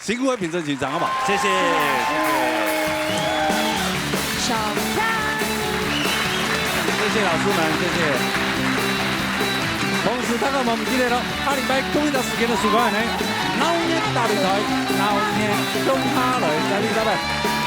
辛苦嘅評審團長好嘛？謝謝。首長，謝謝老師們，謝謝。同時，大家我們記得咯，下禮拜同一時間嘅時間呢，鬧熱大電台，鬧熱中下來，再見，拜拜。